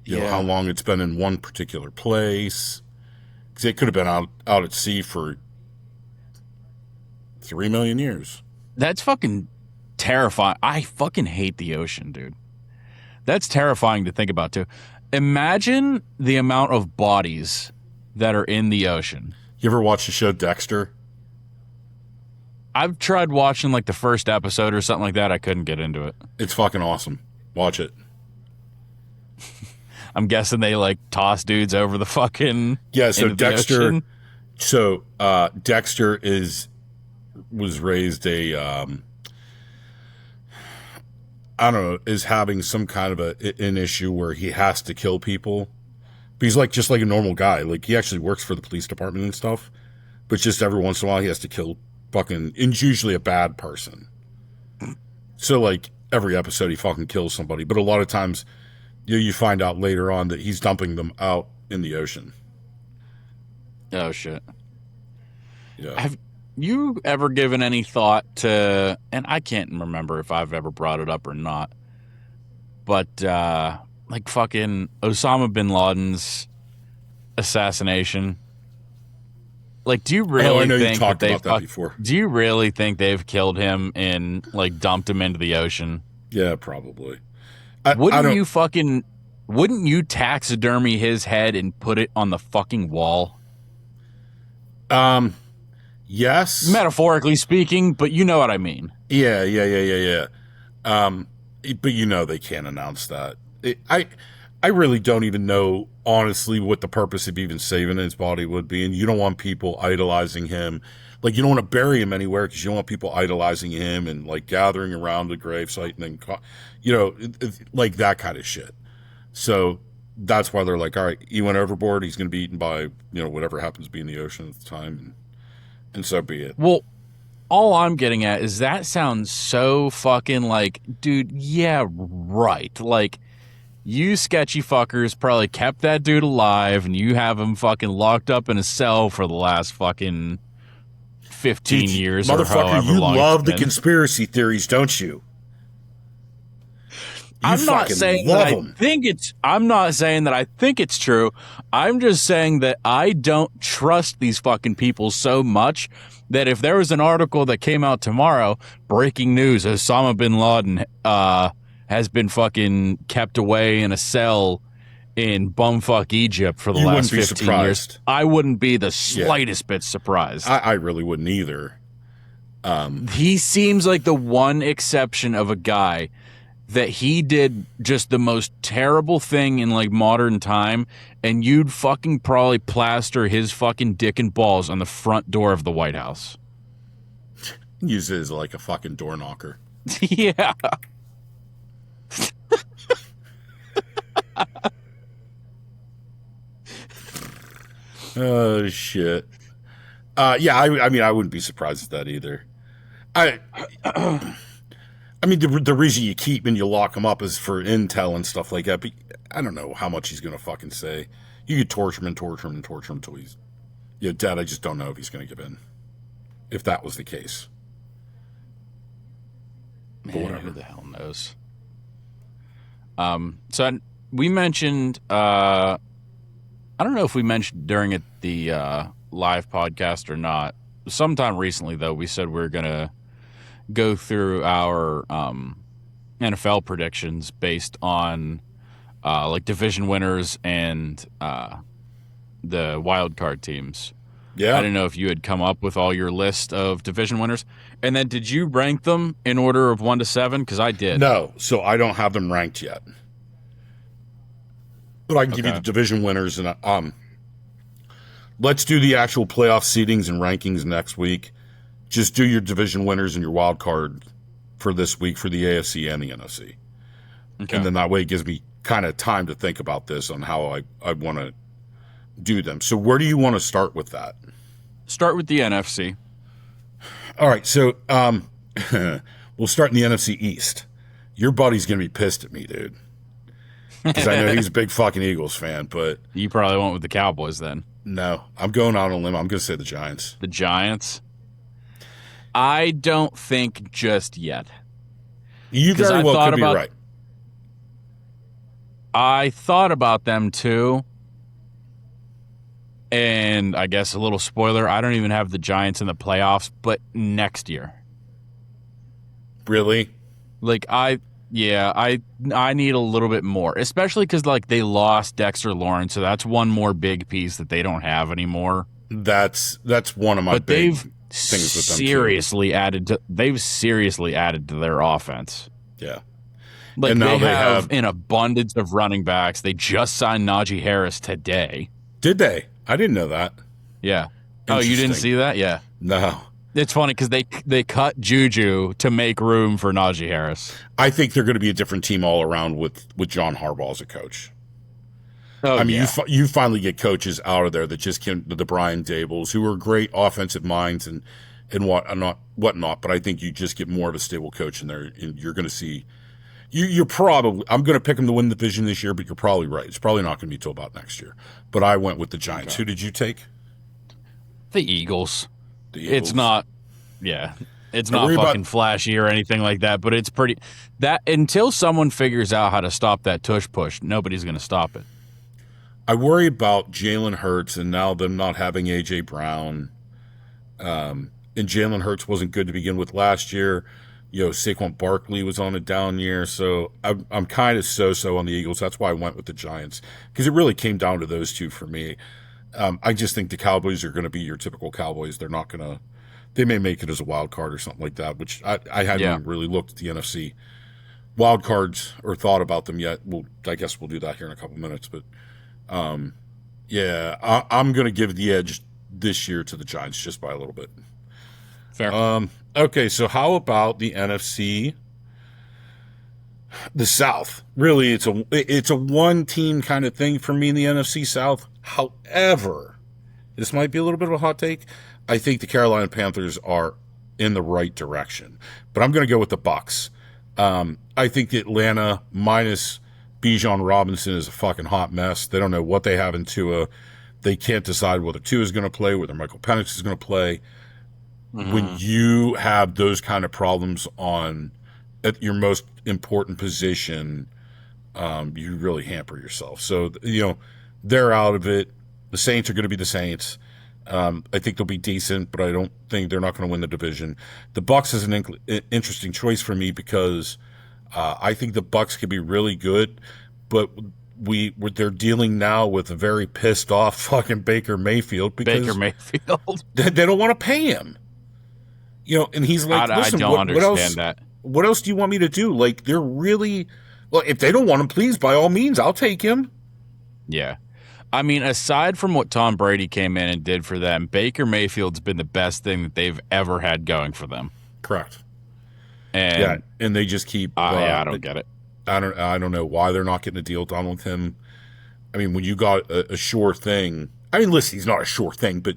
Speaker 1: You know how long it's been in one particular place. Because it could have been out at sea for 3 million years.
Speaker 2: That's fucking terrifying. I fucking hate the ocean, dude. That's terrifying to think about too. Imagine the amount of bodies that are in the ocean.
Speaker 1: You ever watch the show Dexter?
Speaker 2: I've tried watching like the first episode or something like that. I couldn't get into it.
Speaker 1: It's fucking awesome. Watch it.
Speaker 2: I'm guessing they like toss dudes over the fucking
Speaker 1: so Dexter. So Dexter was raised I don't know, is having some kind of an issue where he has to kill people. But he's like just like a normal guy. Like he actually works for the police department and stuff. But just every once in a while he has to kill fucking, and it's usually a bad person. So like every episode he fucking kills somebody. But a lot of times you find out later on that he's dumping them out in the ocean.
Speaker 2: Oh shit.
Speaker 1: Yeah.
Speaker 2: Have you ever given any thought to, and I can't remember if I've ever brought it up or not, but like fucking Osama bin Laden's assassination? Like, do you really think that before? Do you really think they've killed him and like dumped him into the ocean?
Speaker 1: Yeah, probably.
Speaker 2: Wouldn't you taxidermy his head and put it on the fucking wall?
Speaker 1: Yes.
Speaker 2: Metaphorically speaking, but you know what I mean.
Speaker 1: Yeah. But they can't announce that. I really don't even know, honestly, what the purpose of even saving his body would be. And you don't want people idolizing him. Like, you don't want to bury him anywhere because you don't want people idolizing him and, like, gathering around the gravesite and then, like that kind of shit. So that's why they're like, all right, he went overboard. He's going to be eaten by, whatever happens to be in the ocean at the time. And so be it.
Speaker 2: Well, all I'm getting at is that sounds so fucking like, dude, yeah, right. Like, you sketchy fuckers probably kept that dude alive and you have him fucking locked up in a cell for the last fucking 15 years or however
Speaker 1: you
Speaker 2: long.
Speaker 1: You love the conspiracy theories, don't you?
Speaker 2: I'm not saying that I think it's true. I'm just saying that I don't trust these fucking people so much that if there was an article that came out tomorrow, breaking news, Osama bin Laden has been fucking kept away in a cell in bumfuck Egypt for the last 15 years, I wouldn't be the slightest bit surprised.
Speaker 1: I really wouldn't either.
Speaker 2: He seems like the one exception of a guy that he did just the most terrible thing in like modern time, and you'd fucking probably plaster his fucking dick and balls on the front door of the White House.
Speaker 1: Use it as like a fucking door knocker.
Speaker 2: Yeah.
Speaker 1: Oh shit. Yeah, I mean, I wouldn't be surprised at that either. I mean, the reason you keep and you lock him up is for intel and stuff like that. But I don't know how much he's gonna fucking say. You could torture him until he's, Dad. I just don't know if he's gonna give in. If that was the case,
Speaker 2: man, who the hell knows? So we mentioned. I don't know if we mentioned during it the live podcast or not. Sometime recently, though, we said we were gonna go through our NFL predictions based on like division winners and the wild card teams.
Speaker 1: yeah.
Speaker 2: I didn't know if you had come up with all your list of division winners, and then did you rank them in order of 1 to 7? Because I did.
Speaker 1: No, so I don't have them ranked yet. But I can give you the division winners, and let's do the actual playoff seedings and rankings next week. Just do your division winners and your wild card for this week for the AFC and the NFC.
Speaker 2: Okay.
Speaker 1: And then that way it gives me kind of time to think about this on how I want to do them. So where do you want to start with that?
Speaker 2: Start with the NFC.
Speaker 1: All right, so we'll start in the NFC East. Your buddy's going to be pissed at me, dude. Because I know he's a big fucking Eagles fan, but...
Speaker 2: You probably went with the Cowboys then.
Speaker 1: No, I'm going out on a limb. I'm going to say the Giants.
Speaker 2: The Giants? I don't think just yet.
Speaker 1: You very well could be right.
Speaker 2: I thought about them too. And I guess a little spoiler, I don't even have the Giants in the playoffs, but next year.
Speaker 1: Really?
Speaker 2: Like, I need a little bit more, especially because like they lost Dexter Lawrence, so that's one more big piece that they don't have anymore.
Speaker 1: That's one of my big things with them.
Speaker 2: They've seriously added to their offense.
Speaker 1: Yeah,
Speaker 2: like
Speaker 1: and now
Speaker 2: they have an abundance of running backs. They just signed Najee Harris today.
Speaker 1: Did they? I didn't know that.
Speaker 2: Yeah. Oh, you didn't see that? Yeah.
Speaker 1: No.
Speaker 2: It's funny because they cut Juju to make room for Najee Harris.
Speaker 1: I think they're going to be a different team all around with John Harbaugh as a coach.
Speaker 2: Oh,
Speaker 1: I mean, you finally get coaches out of there that just can, the Brian Dables, who are great offensive minds and whatnot. But I think you just get more of a stable coach in there, and you're going to see. You're probably. I'm going to pick them to win the division this year, but you're probably right. It's probably not going to be till about next year. But I went with the Giants. Okay. Who did you take?
Speaker 2: The Eagles. It's not, it's not fucking flashy or anything like that, but it's pretty, that until someone figures out how to stop that tush push, nobody's going to stop it.
Speaker 1: I worry about Jalen Hurts and now them not having A.J. Brown. And Jalen Hurts wasn't good to begin with last year. Saquon Barkley was on a down year. So I'm kind of so-so on the Eagles. That's why I went with the Giants, because it really came down to those two for me. I just think the Cowboys are going to be your typical Cowboys. They're not going to – they may make it as a wild card or something like that, which I hadn't really looked at the NFC wild cards or thought about them yet. I guess we'll do that here in a couple minutes. But, I'm going to give the edge this year to the Giants just by a little bit.
Speaker 2: Fair.
Speaker 1: Okay, so how about the NFC? The South. Really, it's a one-team kind of thing for me in the NFC South. However, this might be a little bit of a hot take. I think the Carolina Panthers are in the right direction, but I'm going to go with the Bucs. I think the Atlanta minus Bijan Robinson is a fucking hot mess. They don't know what they have in Tua. They can't decide whether Tua is going to play, whether Michael Penix is going to play. Mm-hmm. When you have those kind of problems at your most important position, you really hamper yourself. So, they're out of it. The Saints are going to be the Saints. I think they'll be decent, but I don't think they're not going to win the division. The Bucs is an interesting choice for me because I think the Bucs could be really good, but they're dealing now with a very pissed off fucking Baker Mayfield because
Speaker 2: Baker Mayfield.
Speaker 1: they don't want to pay him. And he's like,
Speaker 2: I
Speaker 1: listen,
Speaker 2: don't
Speaker 1: what else?
Speaker 2: understand that.
Speaker 1: What else do you want me to do? Like, they're really, well, if they don't want him, please, by all means, I'll take him.
Speaker 2: Yeah. I mean, aside from what Tom Brady came in and did for them, Baker Mayfield's been the best thing that they've ever had going for them.
Speaker 1: Correct.
Speaker 2: And
Speaker 1: and they just keep.
Speaker 2: I don't get it.
Speaker 1: I don't know why they're not getting a deal done with him. I mean, when you got a sure thing. I mean, listen, he's not a sure thing, but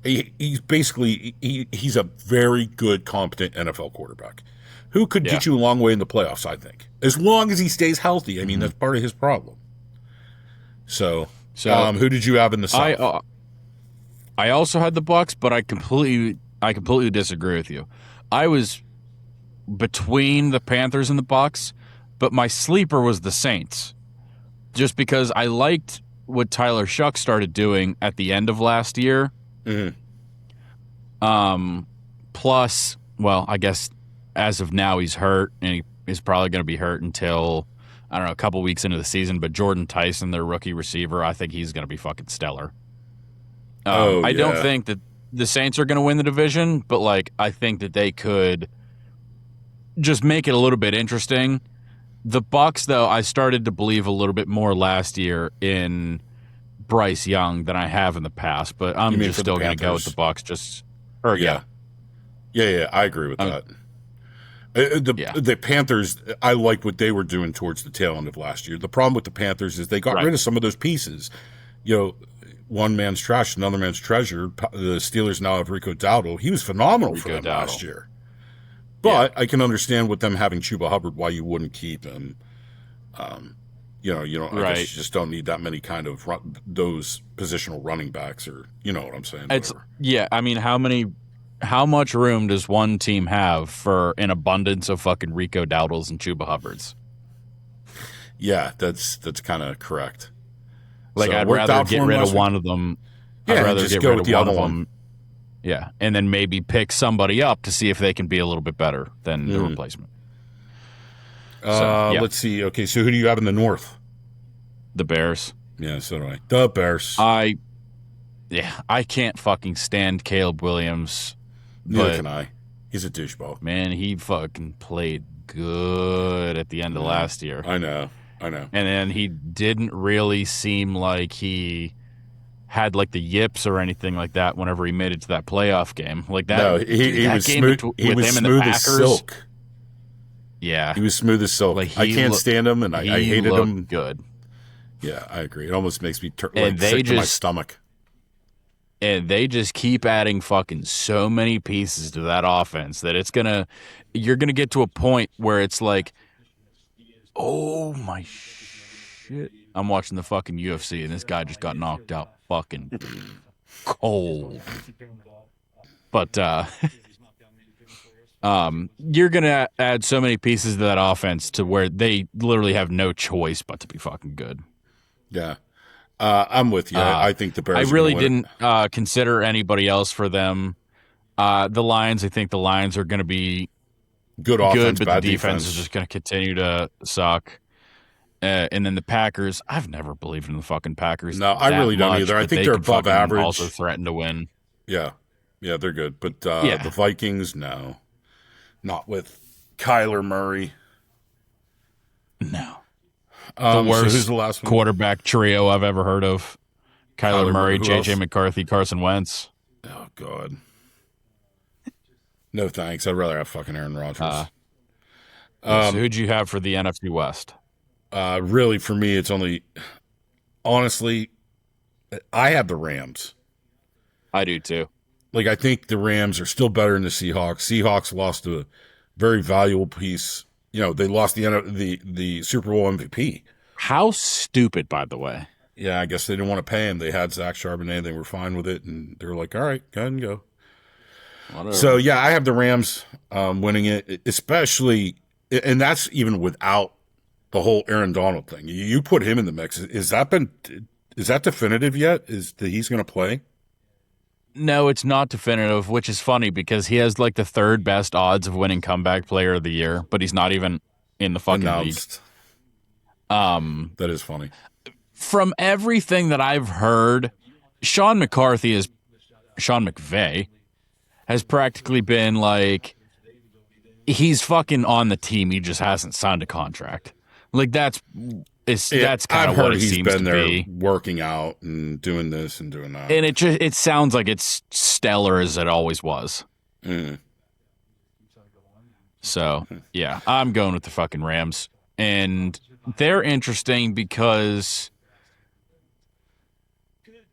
Speaker 1: he's basically he's a very good, competent NFL quarterback who could get you a long way in the playoffs. I think, as long as he stays healthy. I mean, that's part of his problem. So who did you have in the South?
Speaker 2: I also had the Bucs, but I completely disagree with you. I was between the Panthers and the Bucs, but my sleeper was the Saints, just because I liked what Tyler Shuck started doing at the end of last year.
Speaker 1: Mm-hmm.
Speaker 2: Plus, well, I guess as of now he's hurt, and he is probably going to be hurt until, I don't know, a couple weeks into the season. But Jordan Tyson, their rookie receiver, I think he's going to be fucking stellar. I don't think that the Saints are going to win the division, but like I think that they could just make it a little bit interesting. The Bucs, though, I started to believe a little bit more last year in Bryce Young than I have in the past, but I'm just still going to go with the Bucs.
Speaker 1: Yeah, I agree with that. The Panthers, I like what they were doing towards the tail end of last year. The problem with the Panthers is they got rid of some of those pieces. One man's trash, another man's treasure. The Steelers now have Rico Dowdle. He was phenomenal for them last year. But I can understand with them having Chuba Hubbard why you wouldn't keep him. You don't. I guess you just don't need that many kind of those positional running backs, or you know what I'm saying.
Speaker 2: I mean, how much room does one team have for an abundance of fucking Rico Dowdles and Chuba Hubbards?
Speaker 1: Yeah, that's kind of correct.
Speaker 2: Like, I'd rather get rid of one of them.
Speaker 1: Yeah, I'd rather get rid of the other one.
Speaker 2: Yeah, and then maybe pick somebody up to see if they can be a little bit better than the replacement.
Speaker 1: Let's see. Okay, so who do you have in the North?
Speaker 2: The Bears.
Speaker 1: Yeah, so do I. The Bears.
Speaker 2: I can't fucking stand Caleb Williams.
Speaker 1: Neither can I. He's a douchebag.
Speaker 2: Man, he fucking played good at the end of last year.
Speaker 1: I know.
Speaker 2: And then he didn't really seem like he had like the yips or anything like that whenever he made it to that playoff game. Like that.
Speaker 1: No, he was smooth. He was smooth as silk.
Speaker 2: Yeah,
Speaker 1: he was smooth as silk. Like, I can't stand him, and I hated him.
Speaker 2: Good.
Speaker 1: Yeah, I agree. It almost makes me sick to my stomach.
Speaker 2: And they just keep adding fucking so many pieces to that offense that you're gonna get to a point where it's like, oh my shit. I'm watching the fucking UFC and this guy just got knocked out fucking cold. But you're gonna add so many pieces to that offense to where they literally have no choice but to be fucking good.
Speaker 1: Yeah. I'm with you. I think the Bears.
Speaker 2: I really didn't consider anybody else for them. The Lions, I think the Lions are going to be
Speaker 1: good offense,
Speaker 2: but
Speaker 1: bad
Speaker 2: the defense is just going to continue to suck. And then the Packers, I've never believed in the fucking Packers.
Speaker 1: No, I really don't either. I think they're above average.
Speaker 2: Also threaten to win.
Speaker 1: Yeah, they're good. But the Vikings, no, not with Kyler Murray.
Speaker 2: No. The worst
Speaker 1: who's the last one?
Speaker 2: Quarterback trio I've ever heard of. Kyler Murray, J.J. McCarthy, Carson Wentz.
Speaker 1: Oh, God. No thanks. I'd rather have fucking Aaron Rodgers.
Speaker 2: So who'd you have for the NFC West?
Speaker 1: Really, for me, it's only... Honestly, I have the Rams.
Speaker 2: I do, too.
Speaker 1: Like, I think the Rams are still better than the Seahawks. Seahawks lost a very valuable piece. They lost the Super Bowl MVP.
Speaker 2: How stupid, by the way.
Speaker 1: Yeah, I guess they didn't want to pay him. They had Zach Charbonnet. They were fine with it, and they were like, all right, go ahead and go. Whatever. So, yeah, I have the Rams winning it, especially, and that's even without the whole Aaron Donald thing. You put him in the mix. Is that definitive yet? Is that he's going to play?
Speaker 2: No, it's not definitive, which is funny because he has like the third best odds of winning comeback player of the year, but he's not even in the fucking
Speaker 1: announced.
Speaker 2: League.
Speaker 1: That is funny.
Speaker 2: From everything that I've heard, Sean McVay has practically been like, he's fucking on the team. He just hasn't signed a contract. Like that's kind
Speaker 1: I've
Speaker 2: of what
Speaker 1: heard
Speaker 2: it
Speaker 1: he's
Speaker 2: seems
Speaker 1: been
Speaker 2: to
Speaker 1: there
Speaker 2: be.
Speaker 1: working out and doing this and doing that.
Speaker 2: And it sounds like it's stellar as it always was.
Speaker 1: Mm.
Speaker 2: So yeah, I'm going with the fucking Rams, and they're interesting because,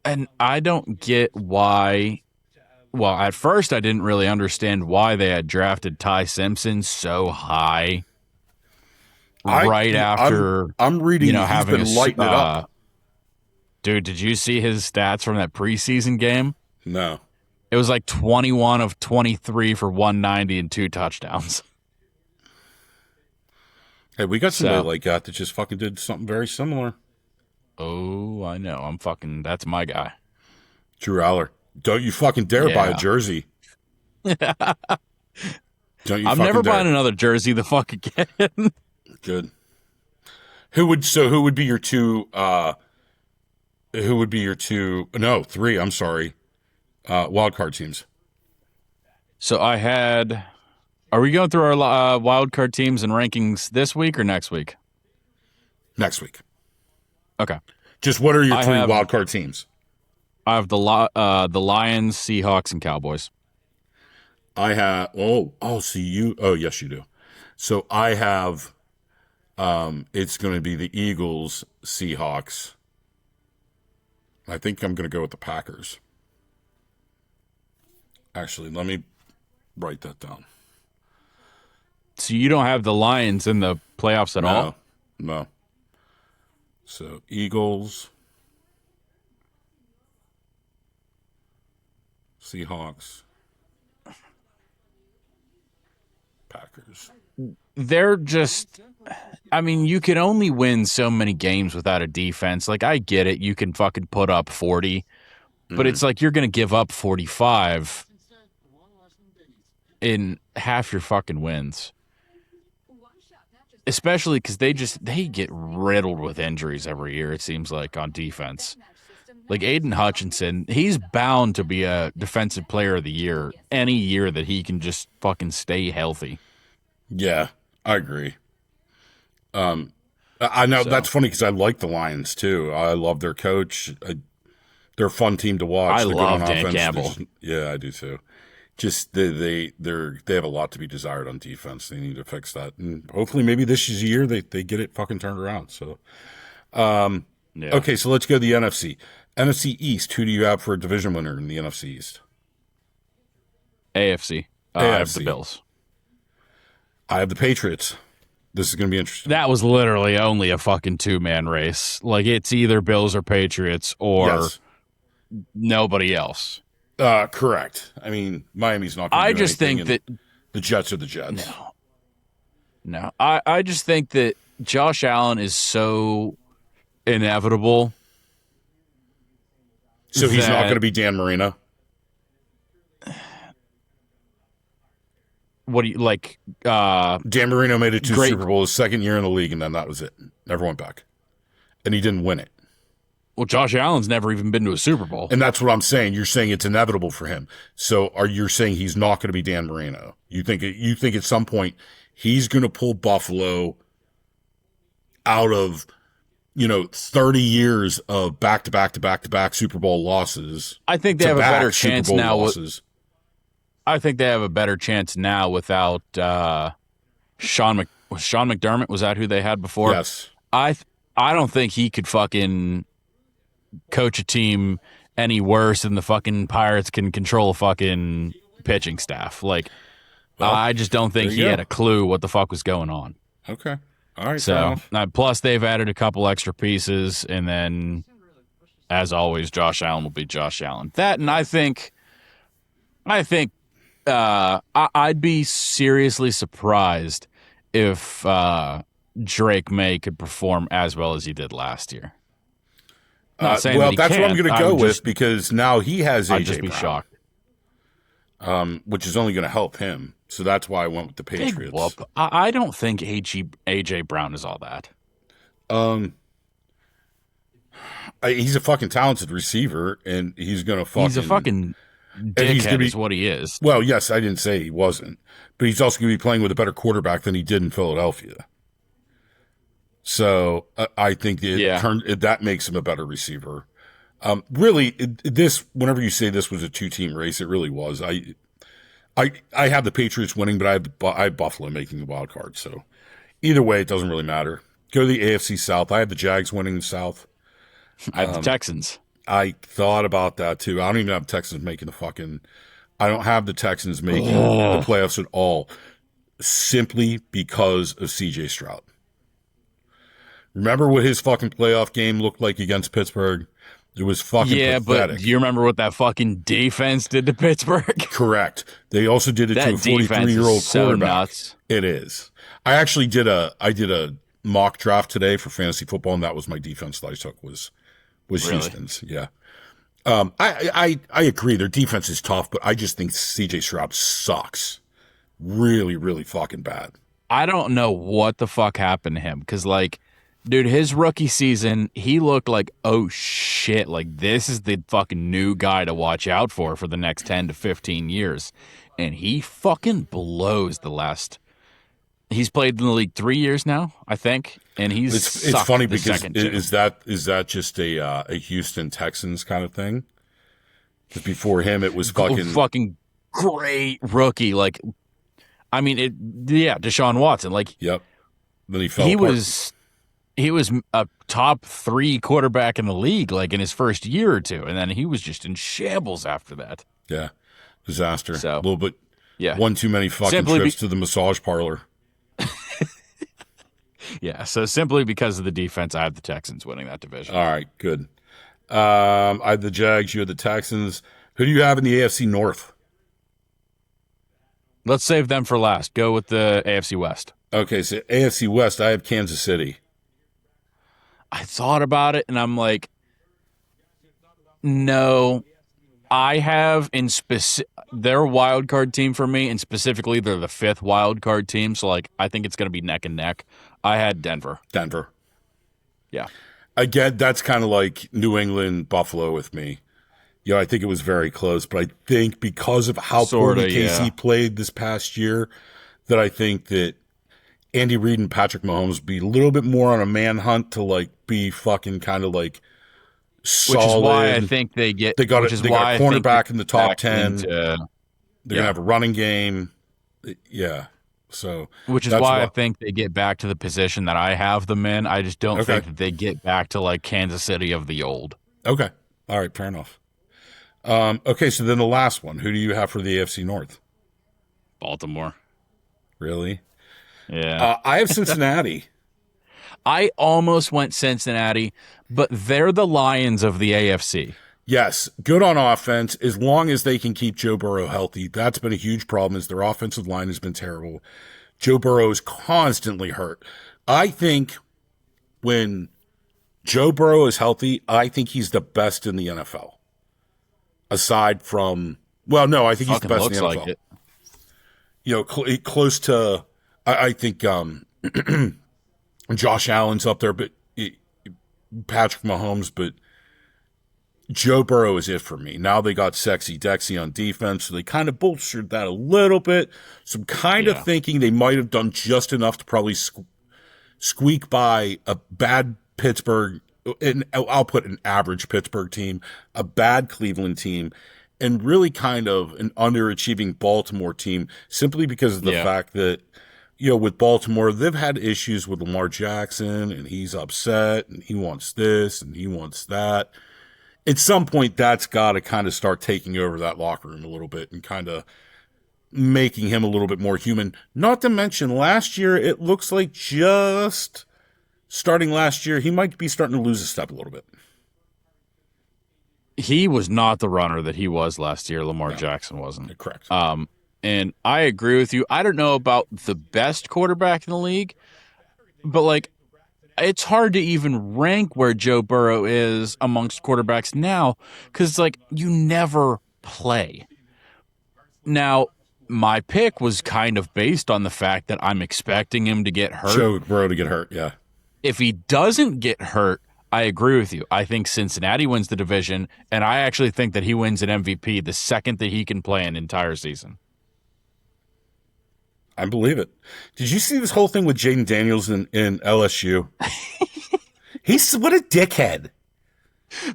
Speaker 2: and I don't get why. Well, at first I didn't really understand why they had drafted Ty Simpson so high right after
Speaker 1: I'm reading he's
Speaker 2: having
Speaker 1: been lighting it up.
Speaker 2: Dude, did you see his stats from that preseason game?
Speaker 1: No.
Speaker 2: It was like 21 of 23 for 190 and 2 touchdowns.
Speaker 1: Hey, we got somebody like that just fucking did something very similar.
Speaker 2: Oh, I know. That's my guy.
Speaker 1: Drew Aller. Don't you fucking dare buy a jersey. Don't you
Speaker 2: I'm never buying another jersey the fuck again.
Speaker 1: Good. Who would be your two three, I'm sorry, wild card teams?
Speaker 2: So are we going through our wild card teams and rankings this week or next week?
Speaker 1: Next week.
Speaker 2: Okay.
Speaker 1: Just what are your three wild card teams?
Speaker 2: I have the Lions, Seahawks, and Cowboys.
Speaker 1: I have yes you do. So I have it's going to be the Eagles, Seahawks. I think I'm going to go with the Packers. Actually, let me write that down.
Speaker 2: So you don't have the Lions in the playoffs at all?
Speaker 1: No. So Eagles, Seahawks, Packers.
Speaker 2: They're just, I mean, you can only win so many games without a defense. Like, I get it. You can fucking put up 40, but it's like you're going to give up 45 in half your fucking wins. Especially because they get riddled with injuries every year, it seems like, on defense. Like Aiden Hutchinson, he's bound to be a defensive player of the year any year that he can just fucking stay healthy.
Speaker 1: Yeah, I agree. I know that's funny because I like the Lions too. I love their coach. They're a fun team to watch.
Speaker 2: I
Speaker 1: They're
Speaker 2: love
Speaker 1: good on
Speaker 2: Dan
Speaker 1: offense.
Speaker 2: Campbell.
Speaker 1: Yeah, I do too. Just they have a lot to be desired on defense. They need to fix that, and hopefully, maybe this is a year they get it fucking turned around. So, Okay, so let's go to the NFC. NFC East. Who do you have for a division winner in the NFC East?
Speaker 2: AFC. I have the Bills.
Speaker 1: I have the Patriots. This is going to be interesting.
Speaker 2: That was literally only a fucking 2-man race. Like, it's either Bills or Patriots or nobody else.
Speaker 1: Correct. I mean, Miami's not going to do anything. I just think that the Jets are the Jets.
Speaker 2: No. I just think that Josh Allen is so inevitable.
Speaker 1: So he's not going to be Dan Marino?
Speaker 2: What do you like?
Speaker 1: Dan Marino made it to Super Bowl his second year in the league, and then that was it. Never went back. And he didn't win it.
Speaker 2: Well, Josh Allen's never even been to a Super Bowl.
Speaker 1: And that's what I'm saying. You're saying it's inevitable for him. So you're saying he's not going to be Dan Marino? You think at some point he's going to pull Buffalo out of 30 years of back-to-back Super Bowl losses?
Speaker 2: I think they have a better chance now. I think they have a better chance now without Sean McDermott. Was that who they had before?
Speaker 1: Yes.
Speaker 2: I don't think he could fucking coach a team any worse than the fucking Pirates can control a fucking pitching staff. Like, I just don't think he had a clue what the fuck was going on.
Speaker 1: Okay. All right.
Speaker 2: So, plus they've added a couple extra pieces, and then, as always, Josh Allen will be Josh Allen. That, and I think I'd be seriously surprised if Drake May could perform as well as he did last year.
Speaker 1: That's what I'm going to go with, because now he has AJ
Speaker 2: I'd just be shocked.
Speaker 1: Which is only going to help him. So that's why I went with the Patriots.
Speaker 2: I don't think AJ Brown is all that.
Speaker 1: He's a fucking talented receiver, and he's going to fucking... And he's going
Speaker 2: Dickhead
Speaker 1: to
Speaker 2: is
Speaker 1: be,
Speaker 2: what he is.
Speaker 1: well, yes, I didn't say he wasn't, but he's also going to be playing with a better quarterback than he did in Philadelphia. So I think that makes him a better receiver. Really, whenever you say this was a 2-team race, it really was. I have the Patriots winning, but I have Buffalo making the wild card. So either way, it doesn't really matter. Go to the AFC South. I have the Jags winning the South.
Speaker 2: I have the Texans.
Speaker 1: I thought about that too. I don't even have Texans making I don't have the Texans making the playoffs at all, simply because of CJ Stroud. Remember what his fucking playoff game looked like against Pittsburgh? It was fucking pathetic.
Speaker 2: But do you remember what that fucking defense did to Pittsburgh?
Speaker 1: Correct. They also did it to a 43-year-old quarterback.
Speaker 2: Nuts.
Speaker 1: It is. I actually did a mock draft today for fantasy football, and that was my defense that I took was really? Houston's. Yeah. I agree. Their defense is tough, but I just think CJ Stroud sucks. Really, really fucking bad.
Speaker 2: I don't know what the fuck happened to him because, like, dude, his rookie season, he looked like, oh shit, like this is the fucking new guy to watch out for the next 10 to 15 years. And he fucking blows he's played in the league 3 years now, I think. And it's
Speaker 1: funny because is that just a Houston Texans kind of thing? Because before him, it was
Speaker 2: fucking great rookie. Like, I mean, Deshaun Watson. Like,
Speaker 1: yep. Then he fell apart.
Speaker 2: He was a top 3 quarterback in the league, like in his first year or two, and then he was just in shambles after that.
Speaker 1: Yeah, disaster.
Speaker 2: So,
Speaker 1: a little bit.
Speaker 2: Yeah,
Speaker 1: one too many fucking trips to the massage parlor.
Speaker 2: Yeah, so simply because of the defense, I have the Texans winning that division.
Speaker 1: All right, good. I have the Jags. You have the Texans. Who do you have in the AFC North?
Speaker 2: Let's save them for last. Go with the AFC West.
Speaker 1: Okay, so AFC West, I have Kansas City.
Speaker 2: I thought about it, and I'm like, no. I have they're a wild card team for me, and specifically they're the 5th wild card team. So, like, I think it's going to be neck and neck. I had Denver. Yeah.
Speaker 1: Again, that's kind of like New England, Buffalo with me. I think it was very close, but I think because of how poorly KC played this past year, that I think that Andy Reid and Patrick Mahomes be a little bit more on a manhunt to like be fucking kind of like solid.
Speaker 2: Which is why I think they got a
Speaker 1: cornerback in the top 10. They're gonna have a running game. Yeah. So
Speaker 2: which is why I think they get back to the position that I have them in. I just don't think that they get back to like Kansas City of the old.
Speaker 1: Okay. All right, fair enough. Okay, so then the last one. Who do you have for the AFC North?
Speaker 2: Baltimore.
Speaker 1: Really?
Speaker 2: Yeah.
Speaker 1: I have Cincinnati.
Speaker 2: I almost went Cincinnati, but they're the Lions of the AFC.
Speaker 1: Yes, good on offense as long as they can keep Joe Burrow healthy. That's been a huge problem is their offensive line has been terrible. Joe Burrow is constantly hurt. I think when Joe Burrow is healthy, I think he's the best in the NFL. Aside from, well, no, I think he's the best in the NFL. Like it. Close to, I think Josh Allen's up there, but Patrick Mahomes, but Joe Burrow is it for me. Now they got Sexy Dexy on defense, so they kind of bolstered that a little bit. So I'm kind of thinking they might have done just enough to probably squeak by a bad Pittsburgh, and I'll put an average Pittsburgh team, a bad Cleveland team, and really kind of an underachieving Baltimore team simply because of the fact that, with Baltimore, they've had issues with Lamar Jackson, and he's upset, and he wants this, and he wants that. At some point, that's got to kind of start taking over that locker room a little bit and kind of making him a little bit more human. Not to mention, last year, it looks like just starting last year, he might be starting to lose a step a little bit.
Speaker 2: He was not the runner that he was last year. Lamar Jackson wasn't.
Speaker 1: Correct.
Speaker 2: And I agree with you. I don't know about the best quarterback in the league, but like, it's hard to even rank where Joe Burrow is amongst quarterbacks now because, like, you never play. Now, my pick was kind of based on the fact that I'm expecting him to get hurt.
Speaker 1: Joe Burrow to get hurt, yeah.
Speaker 2: If he doesn't get hurt, I agree with you. I think Cincinnati wins the division, and I actually think that he wins an MVP the second that he can play an entire season.
Speaker 1: I believe it. Did you see this whole thing with Jaden Daniels in LSU? He's what a dickhead.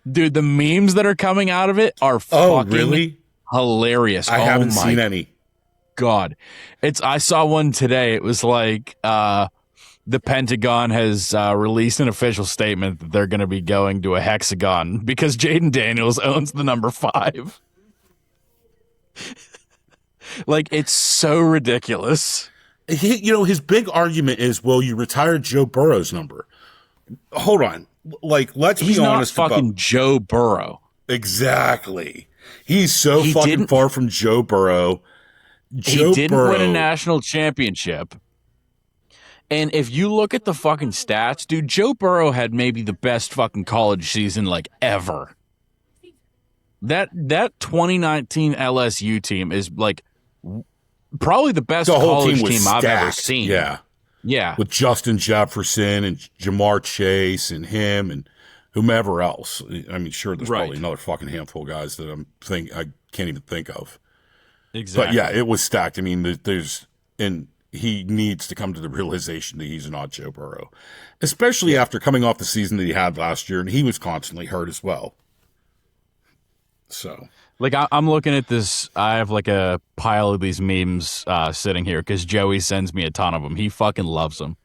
Speaker 2: Dude, the memes that are coming out of it are fucking hilarious.
Speaker 1: I haven't seen any.
Speaker 2: God. I saw one today. It was like the Pentagon has released an official statement that they're going to be going to a hexagon because Jaden Daniels owns the number 5. Like, it's so ridiculous.
Speaker 1: His big argument is, well, you retired Joe Burrow's number. Hold on. Like, let's be honest
Speaker 2: about... He's not fucking Joe Burrow.
Speaker 1: Exactly. He's so fucking far from Joe Burrow.
Speaker 2: He didn't win a national championship. And if you look at the fucking stats, dude, Joe Burrow had maybe the best fucking college season, like, ever. That 2019 LSU team is, like, probably the best college team I've ever seen. Yeah.
Speaker 1: With Justin Jefferson and Jamar Chase and him and whomever else. I mean, sure, there's probably another fucking handful of guys that I can't even think of.
Speaker 2: Exactly.
Speaker 1: But yeah, it was stacked. I mean, he needs to come to the realization that he's not Joe Burrow, especially after coming off the season that he had last year, and he was constantly hurt as well. So,
Speaker 2: like, I'm looking at this. I have like a pile of these memes sitting here because Joey sends me a ton of them. He fucking loves them.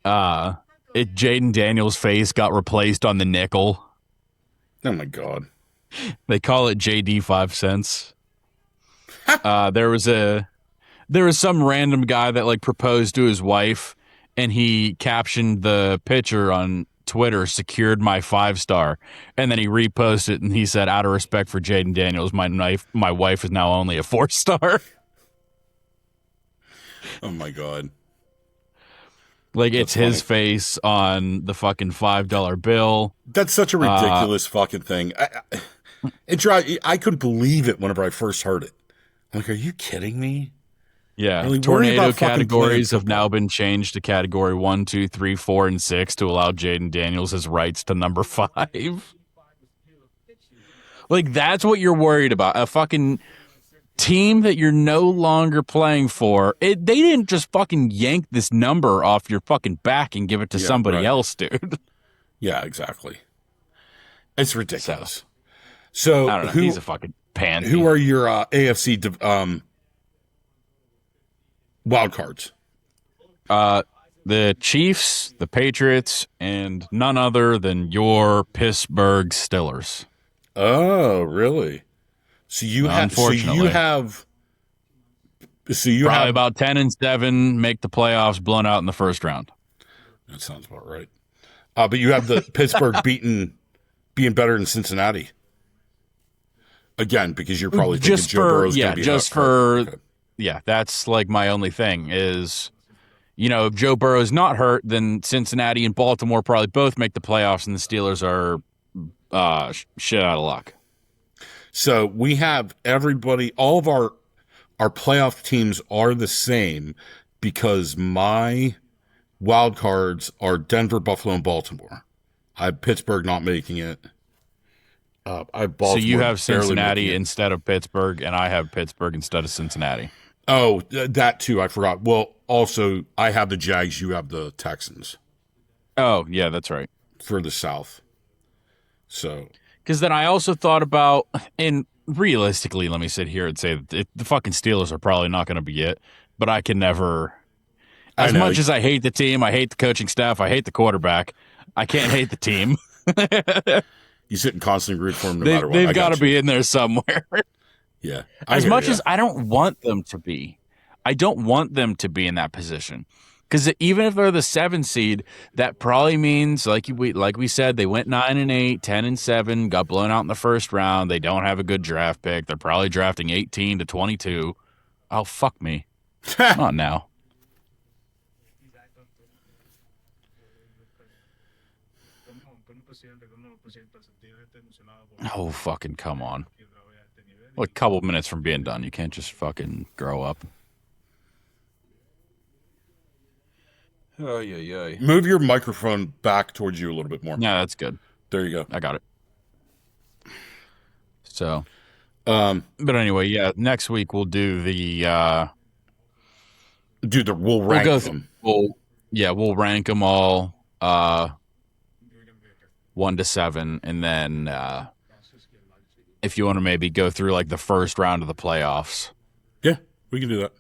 Speaker 2: Jaden Daniels' face got replaced on the nickel.
Speaker 1: Oh my God.
Speaker 2: They call it JD 5 cents. There was some random guy that like proposed to his wife, and he captioned the picture on Twitter, "Secured my 5-star," and then he reposted it and he said, "Out of respect for Jaden Daniels, my wife is now only a 4-star."
Speaker 1: Oh my God.
Speaker 2: Like, it's his face on the fucking $5 bill.
Speaker 1: That's such a ridiculous fucking thing. I couldn't believe it whenever I first heard it. I'm like, are you kidding me?
Speaker 2: Yeah, really tornado categories have now been changed to category 1, 2, 3, 4, and 6 to allow Jaden Daniels his rights to number 5. Like, that's what you're worried about. A fucking team that you're no longer playing for. They didn't just fucking yank this number off your fucking back and give it to somebody else, dude.
Speaker 1: Yeah, exactly. It's ridiculous. So
Speaker 2: I don't know. He's a fucking pansy.
Speaker 1: Who are your AFC wild cards?
Speaker 2: The Chiefs, the Patriots, and none other than your Pittsburgh Steelers.
Speaker 1: Oh, really? So you have probably
Speaker 2: about 10-7, make the playoffs, blown out in the first round.
Speaker 1: That sounds about right. But you have the Pittsburgh being better than Cincinnati. Again, because you're probably thinking Joe Burrow's going to be
Speaker 2: just for okay. Yeah, that's like my only thing is, if Joe Burrow's not hurt, then Cincinnati and Baltimore probably both make the playoffs, and the Steelers are shit out of luck.
Speaker 1: So we have everybody, all of our playoff teams are the same because my wild cards are Denver, Buffalo, and Baltimore. I have Pittsburgh not making it. I have Baltimore.
Speaker 2: So you have Cincinnati instead of Pittsburgh, and I have Pittsburgh instead of Cincinnati.
Speaker 1: Oh, that too. I forgot. Well, also, I have the Jags. You have the Texans.
Speaker 2: Oh, yeah, that's right.
Speaker 1: For the South. So.
Speaker 2: Because then I also thought about, and realistically, let me sit here and say that the fucking Steelers are probably not going to be it, but I can never, as much as I hate the team, I hate the coaching staff, I hate the quarterback, I can't hate the team.
Speaker 1: You sit and constantly root for them no matter what.
Speaker 2: They've got to be in there somewhere.
Speaker 1: Yeah.
Speaker 2: As much as I don't want them to be. I don't want them to be in that position. Because even if they're the 7 seed, that probably means, like we said, they went 9-8, 10-7, got blown out in the first round. They don't have a good draft pick. They're probably drafting 18 to 22. Oh, fuck me. Come on now. Oh, fucking come on. Well, a couple minutes from being done. You can't just fucking grow up. Oh, yeah.
Speaker 1: Move your microphone back towards you a little bit more.
Speaker 2: Yeah, that's good.
Speaker 1: There you go.
Speaker 2: I got it. So,
Speaker 1: Um,
Speaker 2: but anyway, yeah, next week we'll do the,
Speaker 1: dude, we'll
Speaker 2: we'll
Speaker 1: rank
Speaker 2: go
Speaker 1: them.
Speaker 2: we'll rank them all, 1 to 7. And then, if you want to maybe go through like the first round of the playoffs.
Speaker 1: Yeah, we can do that.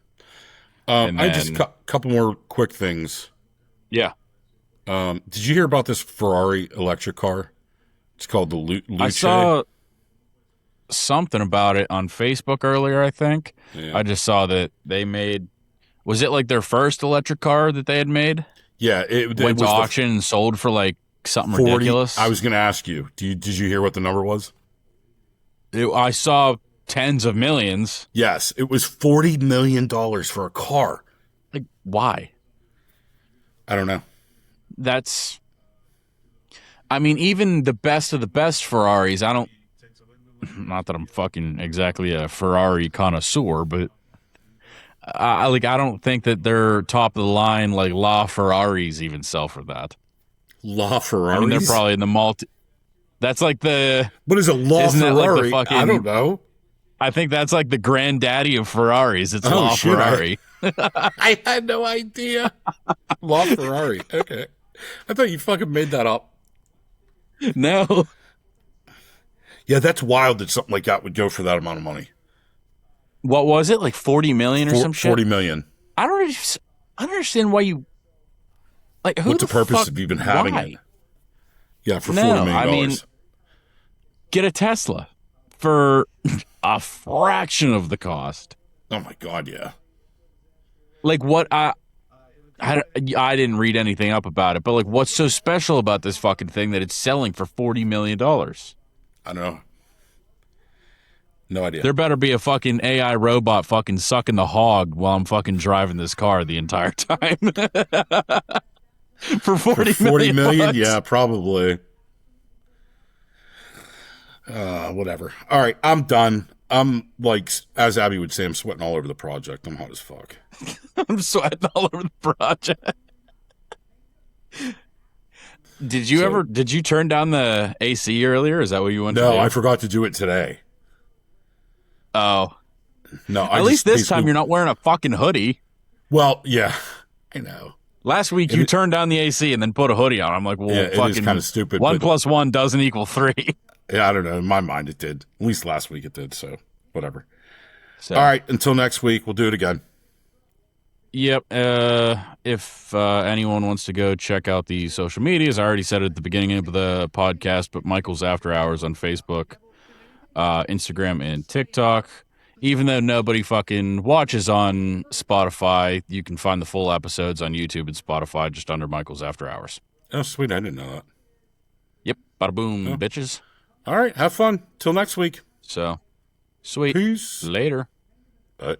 Speaker 2: And
Speaker 1: I just couple more quick things.
Speaker 2: Yeah.
Speaker 1: Did you hear about this Ferrari electric car? It's called the Luce.
Speaker 2: I saw something about it on Facebook earlier, I think.
Speaker 1: Yeah.
Speaker 2: I just saw that they made, was it like their first electric car that they had made?
Speaker 1: Yeah, it
Speaker 2: Went
Speaker 1: was
Speaker 2: to auction and sold for like something
Speaker 1: 40,
Speaker 2: ridiculous.
Speaker 1: I was going to ask you, did you hear what the number was?
Speaker 2: I saw tens of millions.
Speaker 1: Yes, it was $40 million for a car.
Speaker 2: Like, why?
Speaker 1: I don't know.
Speaker 2: That's, I mean, even the best of the best Ferraris, not that I'm fucking exactly a Ferrari connoisseur, but I don't think that they're top of the line, like La Ferraris even sell for that.
Speaker 1: La Ferraris?
Speaker 2: I mean, they're probably in the that's like the,
Speaker 1: what is a La
Speaker 2: isn't
Speaker 1: Ferrari?
Speaker 2: That like the fucking,
Speaker 1: I don't know.
Speaker 2: I think that's like the granddaddy of Ferraris. It's La
Speaker 1: shit,
Speaker 2: Ferrari.
Speaker 1: I had no idea. La Ferrari. Okay. I thought you fucking made that up.
Speaker 2: No.
Speaker 1: Yeah, that's wild that something like that would go for that amount of money.
Speaker 2: What was it? Like 40 million or some shit?
Speaker 1: 40 million.
Speaker 2: I don't understand why you, like, who
Speaker 1: what's the purpose
Speaker 2: fuck,
Speaker 1: of even having
Speaker 2: why?
Speaker 1: it? Yeah, for $40 million.
Speaker 2: I mean, get a Tesla for a fraction of the cost.
Speaker 1: Oh my God, yeah.
Speaker 2: Like, what I didn't read anything up about it, but like, what's so special about this fucking thing that it's selling for $40 million?
Speaker 1: I don't know. No idea.
Speaker 2: There better be a fucking AI robot fucking sucking the hog while I'm fucking driving this car the entire time. For 40 million bucks.
Speaker 1: Yeah, probably. Whatever. All right, I'm done. I'm like, as Abby would say, I'm sweating all over the project. I'm hot as fuck.
Speaker 2: I'm sweating all over the project. Did you turn down the AC earlier? Is that what you wanted to do?
Speaker 1: No, I forgot to do it today.
Speaker 2: Oh.
Speaker 1: No,
Speaker 2: at least this time you're not wearing a fucking hoodie.
Speaker 1: Well, yeah, I know.
Speaker 2: Last week you turned down the AC and then put a hoodie on. I'm like, well,
Speaker 1: yeah,
Speaker 2: fucking
Speaker 1: it is kind of stupid.
Speaker 2: 1 + 1 doesn't equal 3.
Speaker 1: Yeah, I don't know. In my mind, it did. At least last week it did. So whatever.
Speaker 2: So,
Speaker 1: all right. Until next week, we'll do it again.
Speaker 2: Yep. If anyone wants to go check out the social medias, I already said it at the beginning of the podcast, but Michael's After Hours on Facebook, Instagram, and TikTok. Even though nobody fucking watches on Spotify, you can find the full episodes on YouTube and Spotify just under Michael's After Hours.
Speaker 1: Oh, sweet. I didn't know that.
Speaker 2: Yep. Bada boom, bitches.
Speaker 1: All right. Have fun. Till next week.
Speaker 2: So, sweet.
Speaker 1: Peace.
Speaker 2: Later.
Speaker 1: Bye.